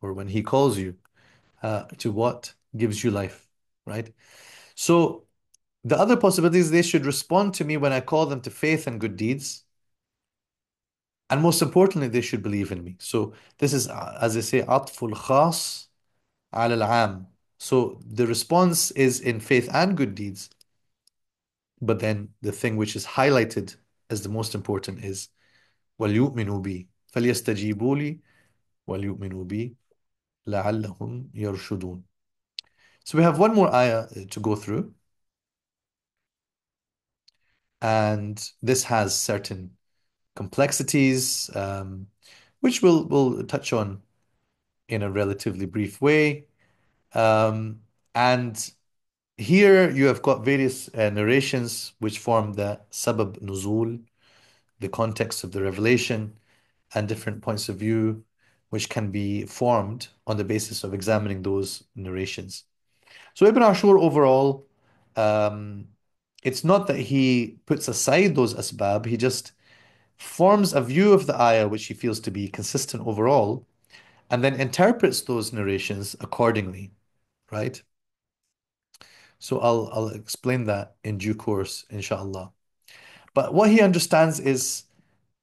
A: or when He calls you, to what gives you life, right? So the other possibility is they should respond to me when I call them to faith and good deeds. And most importantly, they should believe in me. So this is, as I say, عطف الخاص على العام. So the response is in faith and good deeds. But then the thing which is highlighted as the most important is وَلْيُؤْمِنُوا بِي فَلْيَسْتَجِيبُوا لِي وَلْيُؤْمِنُوا بِي لَعَلَّهُمْ يَرْشُدُونَ. So we have one more ayah to go through. And this has certain complexities, which we'll touch on in a relatively brief way. And here you have got various narrations which form the sabab nuzul, the context of the revelation, and different points of view which can be formed on the basis of examining those narrations. So Ibn Ashur overall, um, it's not that he puts aside those asbab, he just forms a view of the ayah which he feels to be consistent overall, and then interprets those narrations accordingly, right? So I'll explain that in due course, inshallah. But what he understands is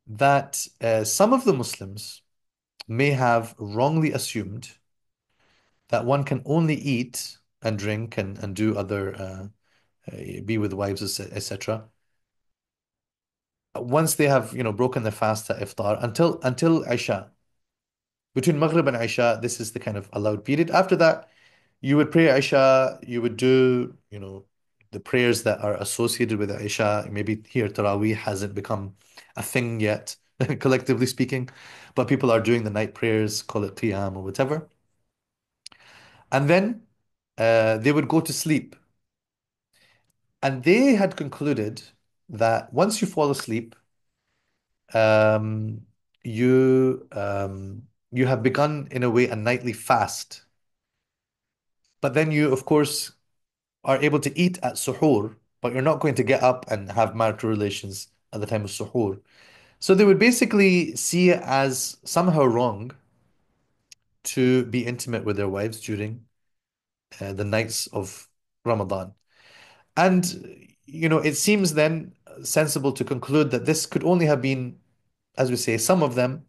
A: that some of the Muslims may have wrongly assumed that one can only eat and drink and do other be with wives, etc. Once they have, broken their fast at iftar until Isha. Between Maghrib and Isha, this is the kind of allowed period. After that, you would pray Isha, you would do, the prayers that are associated with Isha. Maybe here Taraweeh hasn't become a thing yet, collectively speaking, but people are doing the night prayers, call it Qiyam or whatever. And then they would go to sleep. And they had concluded that once you fall asleep, um, you have begun in a way a nightly fast. But then you, of course, are able to eat at suhoor, but you're not going to get up and have marital relations at the time of suhoor. So they would basically see it as somehow wrong to be intimate with their wives during the nights of Ramadan. And, it seems then sensible to conclude that this could only have been, as we say, some of them,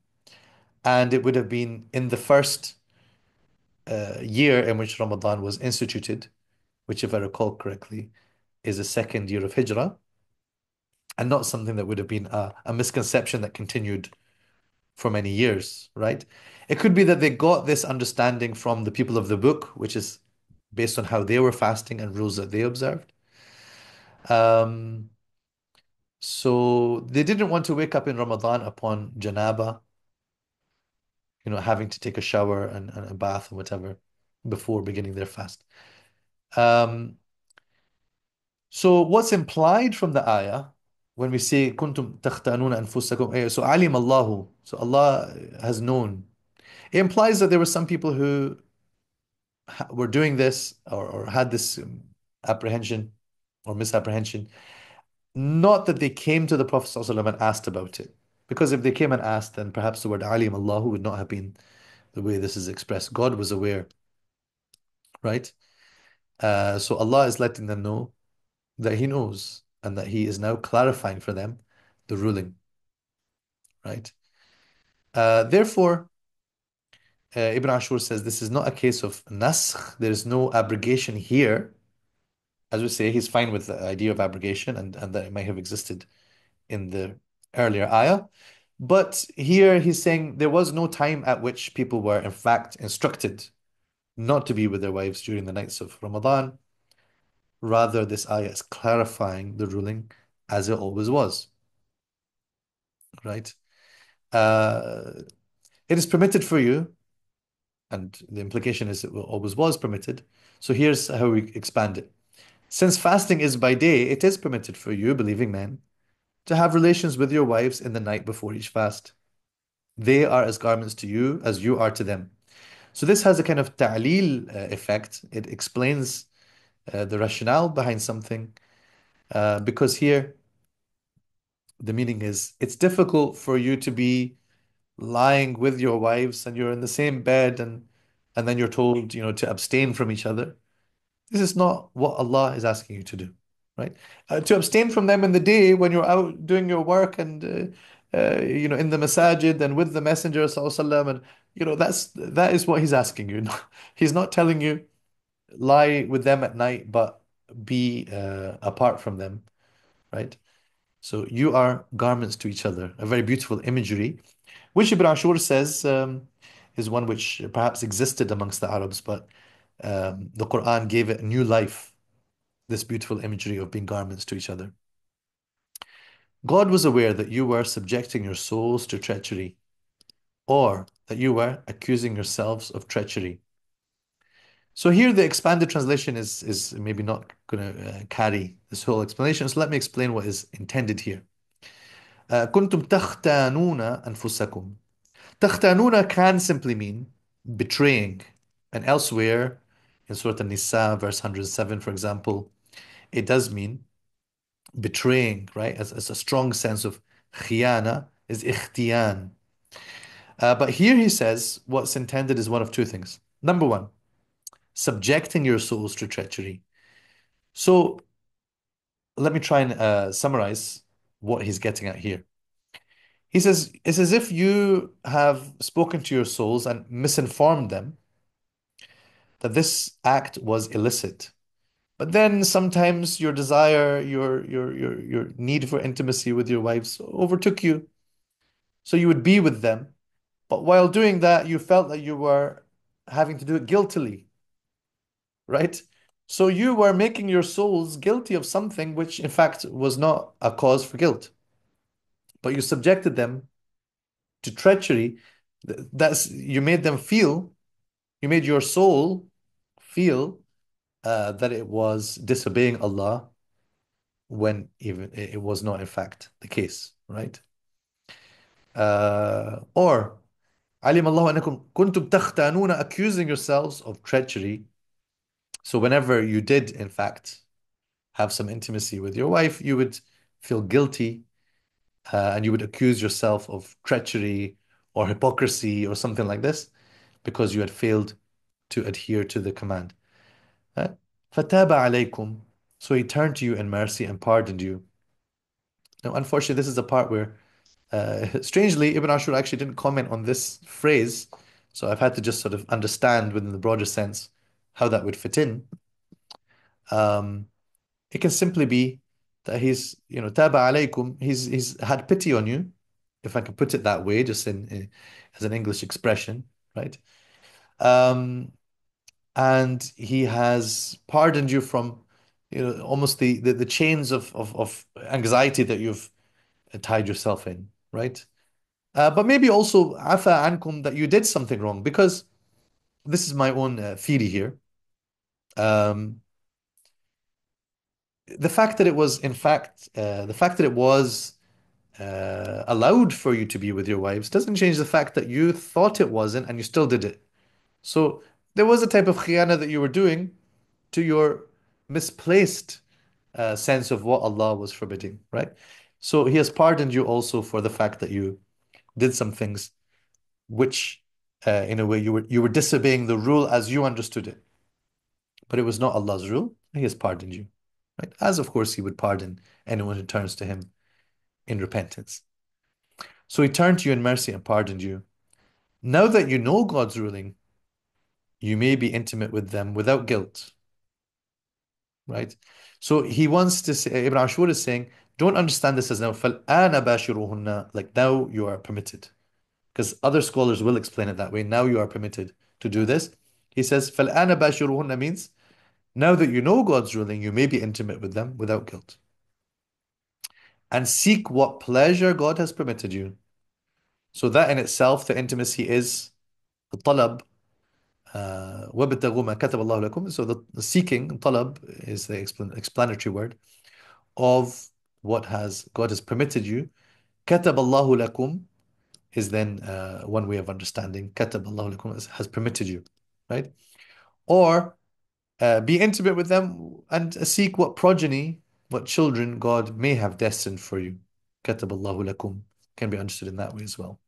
A: and it would have been in the first year in which Ramadan was instituted, which, if I recall correctly, is a second year of Hijrah and not something that would have been a misconception that continued for many years, right? It could be that they got this understanding from the people of the book, which is based on how they were fasting and rules that they observed. Um, so they didn't want to wake up in Ramadan upon janaba, having to take a shower and a bath and whatever before beginning their fast. Um, so what's implied from the ayah when we say kuntum takhtanuna anfusakum, so alim Allahu, so Allah has known. It implies that there were some people who were doing this or had this apprehension or misapprehension. Not that they came to the Prophet ﷺ and asked about it. Because if they came and asked, then perhaps the word alim Allahu would not have been the way this is expressed. God was aware, right? So Allah is letting them know that He knows and that He is now clarifying for them the ruling, right? Therefore, Ibn Ashur says this is not a case of naskh. There is no abrogation here. As we say, he's fine with the idea of abrogation and that it may have existed in the earlier ayah. But here he's saying there was no time at which people were in fact instructed not to be with their wives during the nights of Ramadan. Rather, this ayah is clarifying the ruling as it always was, right? Uh, it is permitted for you, and the implication is it always was permitted. So here's how we expand it. Since fasting is by day, it is permitted for you, believing men, to have relations with your wives in the night before each fast. They are as garments to you as you are to them. So this has a kind of ta'leel effect. It explains the rationale behind something because here the meaning is it's difficult for you to be lying with your wives and you're in the same bed and then you're told, to abstain from each other. This is not what Allah is asking you to do, right? To abstain from them in the day when you're out doing your work and in the masajid and with the Messenger sallallahu alaihi wasallam, and that is what He's asking you. He's not telling you lie with them at night, but be apart from them, right? So you are garments to each other. A very beautiful imagery, which Ibn Ashur says is one which perhaps existed amongst the Arabs, but the Quran gave it a new life, this beautiful imagery of being garments to each other. God was aware that you were subjecting your souls to treachery, or that you were accusing yourselves of treachery. So here the expanded translation is maybe not going to carry this whole explanation. So let me explain what is intended here. كنتم تختانون أنفسكم. تختانون can simply mean betraying. And elsewhere in Surah An-Nisa, verse 107, for example, it does mean betraying, right? As a strong sense of khiyana is ikhtiyan. But here he says what's intended is one of two things. Number one, subjecting your souls to treachery. So let me try and summarize what he's getting at here. He says, it's as if you have spoken to your souls and misinformed them that this act was illicit. But then sometimes your desire, your need for intimacy with your wives overtook you. So you would be with them. But while doing that, you felt that you were having to do it guiltily, right? So you were making your souls guilty of something which in fact was not a cause for guilt. But you subjected them to treachery. That's you made them feel, you made your soul feel that it was disobeying Allah when even it was not in fact the case, right? Or علم الله أنكم كنتم تختانون, accusing yourselves of treachery. So whenever you did in fact have some intimacy with your wife, you would feel guilty and you would accuse yourself of treachery or hypocrisy or something like this because you had failed to adhere to the command. فَتَابَ عَلَيْكُمْ, so He turned to you in mercy and pardoned you. Now, unfortunately, this is a part where, strangely, Ibn Ashur actually didn't comment on this phrase, so I've had to just sort of understand within the broader sense how that would fit in. Um, It can simply be that he's, taba alaykum, he's had pity on you, if I can put it that way, just as an English expression, right? Um, and he has pardoned you from, almost the chains of anxiety that you've tied yourself in, right? But maybe also afa ankum, that you did something wrong, because this is my own theory here. Um, the fact that it was, in fact, the fact that it was allowed for you to be with your wives doesn't change the fact that you thought it wasn't and you still did it. So there was a type of khiyana that you were doing to your misplaced sense of what Allah was forbidding, right? So He has pardoned you also for the fact that you did some things which, in a way, you were disobeying the rule as you understood it, but it was not Allah's rule. He has pardoned you, right? As of course He would pardon anyone who turns to Him in repentance. So He turned to you in mercy and pardoned you. Now that you know God's ruling, you may be intimate with them without guilt, right? So he wants to say, Ibn Ashur is saying, don't understand this as now, فَالْآنَ بَاشِرُهُنَّ, like now you are permitted. Because other scholars will explain it that way. Now you are permitted to do this. He says, فَالْآنَ بَاشِرُهُنَّ means, now that you know God's ruling, you may be intimate with them without guilt. And seek what pleasure God has permitted you. So that in itself, the intimacy is the talab. وَابْتَغُوا مَا كَتَبَ اللَّهُ لَكُمْ. So the seeking, talab, is the explanatory word of what has God has permitted you. كَتَبَ اللَّهُ لَكُمْ is then one way of understanding. كَتَبَ اللَّهُ لَكُمْ has permitted you, right? Or be intimate with them and seek what progeny, what children God may have destined for you. كَتَبَ اللَّهُ لَكُمْ can be understood in that way as well.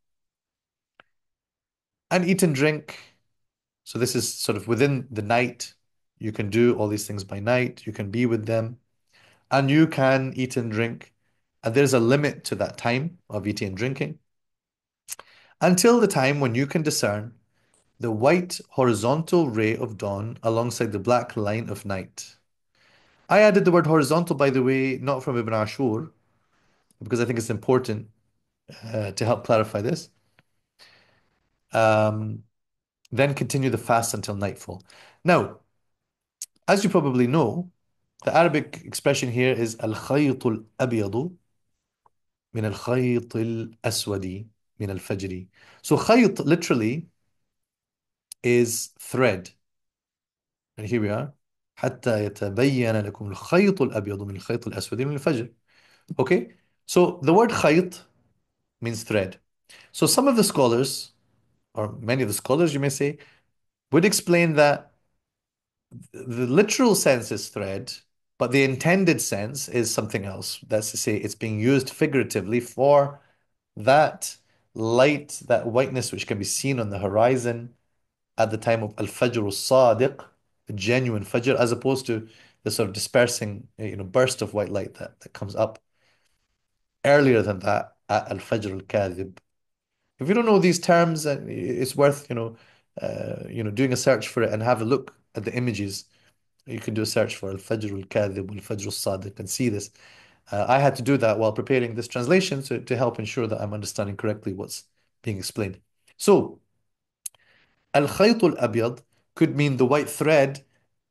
A: And eat and drink. So this is sort of within the night. You can do all these things by night. You can be with them. And you can eat and drink. And there's a limit to that time of eating and drinking until the time when you can discern the white horizontal ray of dawn alongside the black line of night. I added the word horizontal, by the way, not from Ibn Ashur, because I think it's important to help clarify this. Um, then continue the fast until nightfall. Now, as you probably know, the Arabic expression here is al-khayt al-abyadu min al-khayt al-aswadi min al-fajri. So khayt literally is thread. And here we are. حتى يتبين لكم الخيط الأبيض من الخيط الأسود من الفجر. Okay? So the word khayt means thread. So some of the scholars, or many of the scholars, you may say, would explain that the literal sense is thread, but the intended sense is something else. That's to say, it's being used figuratively for that light, that whiteness which can be seen on the horizon at the time of al-Fajr al-Sadiq, the genuine Fajr, as opposed to the sort of dispersing, burst of white light that comes up earlier than that at al-Fajr al-Kadhib. If you don't know these terms, it's worth, doing a search for it and have a look at the images. You can do a search for al-Fajr al-Kadhib, al-Fajr al-Sadiq, and see this. I had to do that while preparing this translation to help ensure that I'm understanding correctly what's being explained. So, al-Khayt al-Abyad could mean the white thread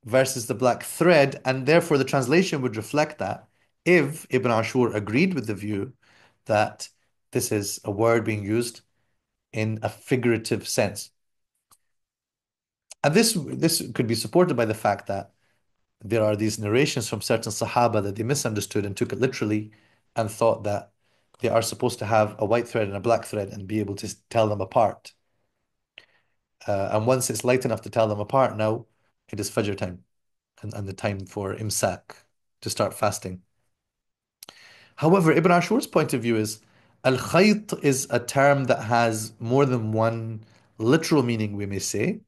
A: versus the black thread, and therefore the translation would reflect that if Ibn Ashur agreed with the view that this is a word being used in a figurative sense. And this could be supported by the fact that there are these narrations from certain Sahaba that they misunderstood and took it literally and thought that they are supposed to have a white thread and a black thread and be able to tell them apart. And once it's light enough to tell them apart, now it is Fajr time and the time for imsak, to start fasting. However, Ibn Ashur's point of view is al-khayt is a term that has more than one literal meaning, we may say.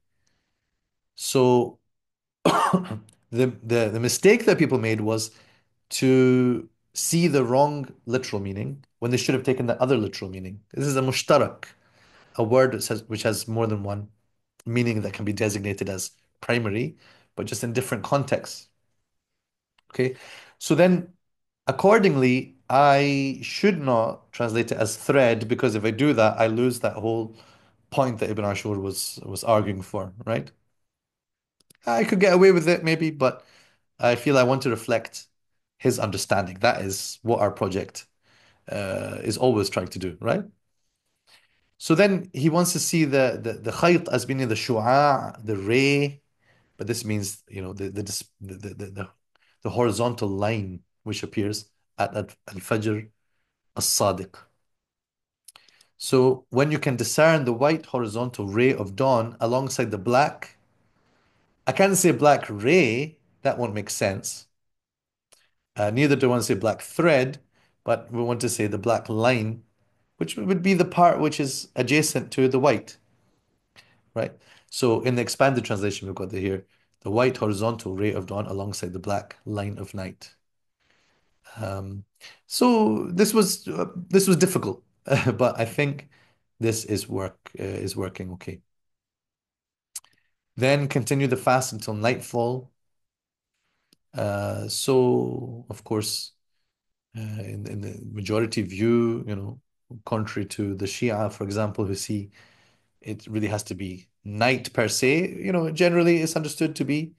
A: So the mistake that people made was to see the wrong literal meaning when they should have taken the other literal meaning. This is a mushtarak, a word which has more than one meaning that can be designated as primary, but just in different contexts. Okay, So then, accordingly, I should not translate it as thread because if I do that, I lose that whole point that Ibn Ashur was arguing for, right? I could get away with it maybe, but I feel I want to reflect his understanding. That is what our project is always trying to do, right? So then he wants to see the khayt as being the shu'a, the ray, but this means, the horizontal line which appears at al-fajr as-sadiq. So when you can discern the white horizontal ray of dawn alongside the black, I can't say black ray, that won't make sense. Neither do I want to say black thread, but we want to say the black line, which would be the part which is adjacent to the white, right? So in the expanded translation, we've got here, the white horizontal ray of dawn alongside the black line of night. Um, so this was difficult, but I think this is working okay. Then continue the fast until nightfall. So of course, in the majority view, contrary to the Shia, for example, who see it really has to be night per se. Generally it's understood to be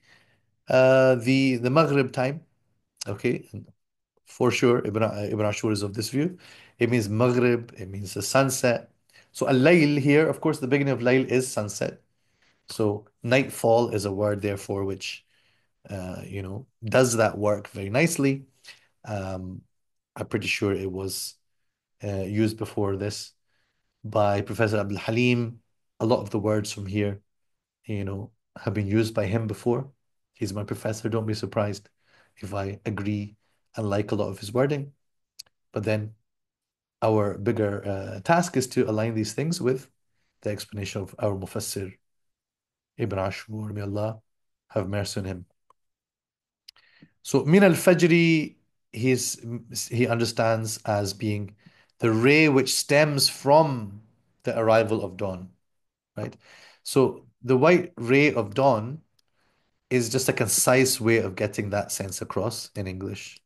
A: the Maghrib time. Okay, and for sure, Ibn Ashur is of this view. It means Maghrib, it means the sunset. So al-layl here, of course, the beginning of layl is sunset. So nightfall is a word, therefore, which does that work very nicely. Um, I'm pretty sure it was used before this by Professor Abdul Halim. A lot of the words from here, have been used by him before. He's my professor. Don't be surprised if I agree and like a lot of his wording. But then our bigger task is to align these things with the explanation of our Mufassir, Ibn Ashur. May Allah have mercy on him. So, min al-fajri, he understands as being the ray which stems from the arrival of dawn, right? So, the white ray of dawn is just a concise way of getting that sense across in English,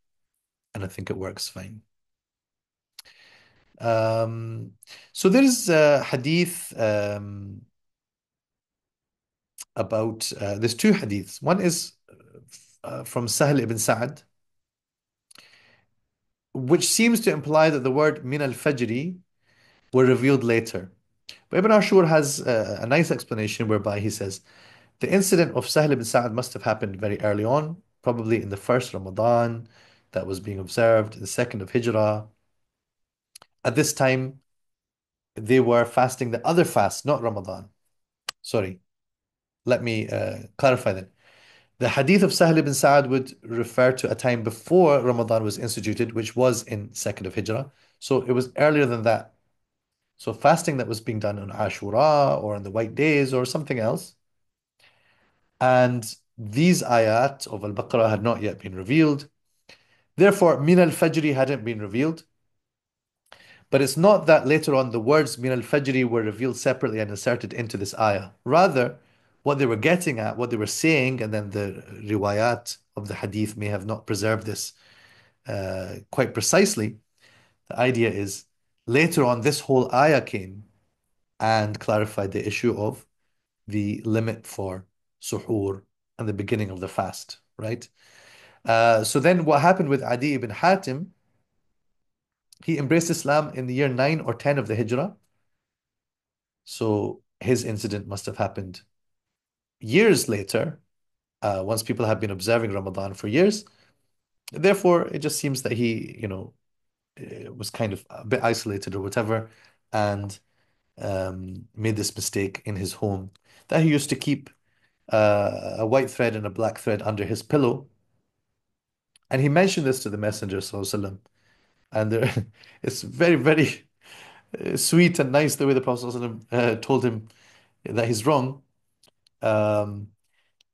A: and I think it works fine. Um, so there's a hadith there's two hadiths. One is from Sahl ibn Sa'ad, which seems to imply that the word min al-fajri were revealed later. But Ibn Ashur has a nice explanation whereby he says the incident of Sahl ibn Sa'ad must have happened very early on, probably in the first Ramadan that was being observed, the second of Hijrah. At this time, they were fasting the other fast, not Ramadan. Sorry, let me clarify that. The hadith of Sahl ibn Sa'ad would refer to a time before Ramadan was instituted, which was in second of Hijrah. So it was earlier than that. So fasting that was being done on Ashura or on the white days or something else. And these ayat of al-Baqarah had not yet been revealed. Therefore, min al-fajri hadn't been revealed. But it's not that later on the words min al-fajri were revealed separately and inserted into this ayah. Rather, what they were getting at, what they were saying, and then the riwayat of the hadith may have not preserved this quite precisely. The idea is later on this whole ayah came and clarified the issue of the limit for suhoor and the beginning of the fast, right? So then what happened with Adi ibn Hatim, he embraced Islam in the year 9 or 10 of the Hijrah. So his incident must have happened years later, once people have been observing Ramadan for years. Therefore, it just seems that he, was kind of a bit isolated or whatever, and made this mistake in his home that he used to keep a white thread and a black thread under his pillow. And he mentioned this to the Messenger, Sallallahu and it's very, very sweet and nice the way the Prophet told him that he's wrong. Um,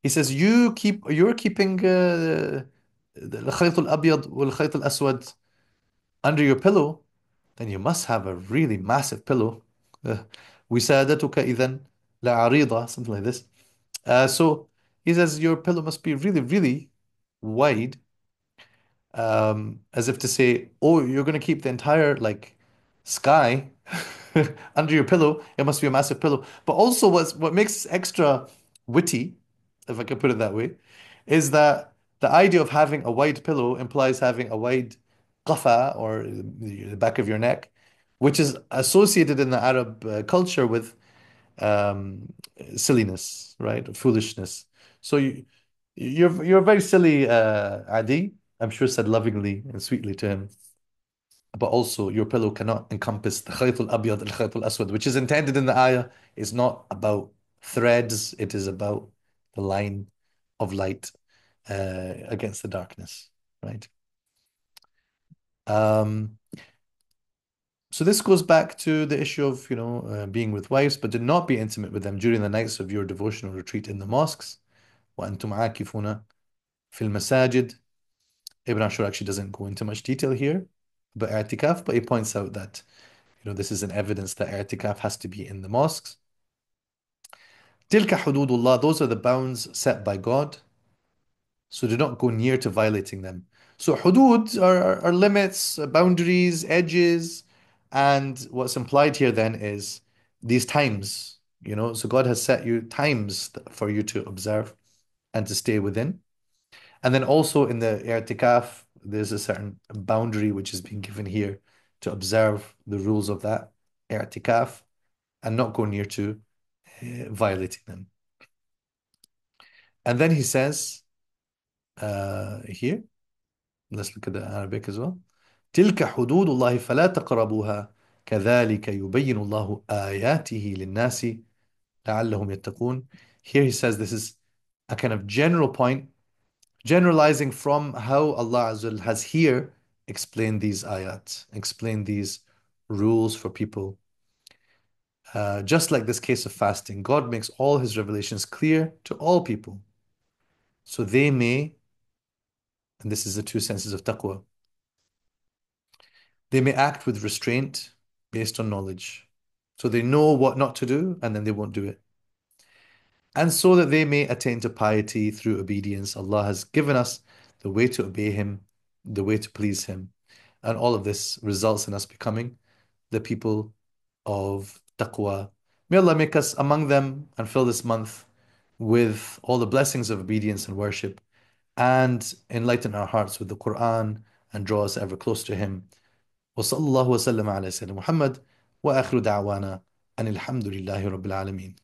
A: he says, you're keeping the khayt al-abyad wal khayt al-aswad under your pillow, then you must have a really massive pillow. وسادتك إذا لعريضة, something like this. So he says your pillow must be really, really wide. as if to say, "Oh, you're going to keep the entire like sky under your pillow. It must be a massive pillow." But also, what makes it extra witty, if I can put it that way, is that the idea of having a wide pillow implies having a wide qafa or the back of your neck, which is associated in the Arab culture with um, silliness, right? Foolishness. So you're very silly, Adi. I'm sure said lovingly and sweetly to him. But also, your pillow cannot encompass the khayt al-abyad and khayt al-aswad, which is intended in the ayah, is not about threads. It is about the line of light against the darkness, right? Um, so this goes back to the issue of, being with wives, but do not be intimate with them during the nights of your devotional retreat in the mosques. وأنتم عاكفون في المساجد. Ibn Ashur actually doesn't go into much detail here about i'tikaf, but he points out that, this is an evidence that i'tikaf has to be in the mosques. تلك حدود الله, those are the bounds set by God, so do not go near to violating them. So hudud are limits, boundaries, edges, and what's implied here then is these times, so God has set you times for you to observe and to stay within. And then also in the i'tikaf, there's a certain boundary which is being given here to observe the rules of that i'tikaf and not go near to violating them. And then he says here, let's look at the Arabic as well. تلك حدود الله فلا تقربوها كذلك يبين الله آياته للناس لعلهم يتقون. Here he says this is a kind of general point generalizing from how Allah Azza wa Jal has here explained these ayat, explained these rules for people. Just like this case of fasting, God makes all His revelations clear to all people, so they may, and this is the two senses of taqwa, they may act with restraint based on knowledge. So they know what not to do, and then they won't do it. And so that they may attain to piety through obedience, Allah has given us the way to obey Him, the way to please Him. And all of this results in us becoming the people of taqwa. May Allah make us among them and fill this month with all the blessings of obedience and worship and enlighten our hearts with the Quran and draw us ever closer to Him. وصلى الله وسلم على سيدنا محمد وآخر دعوانا أن الحمد لله رب العالمين.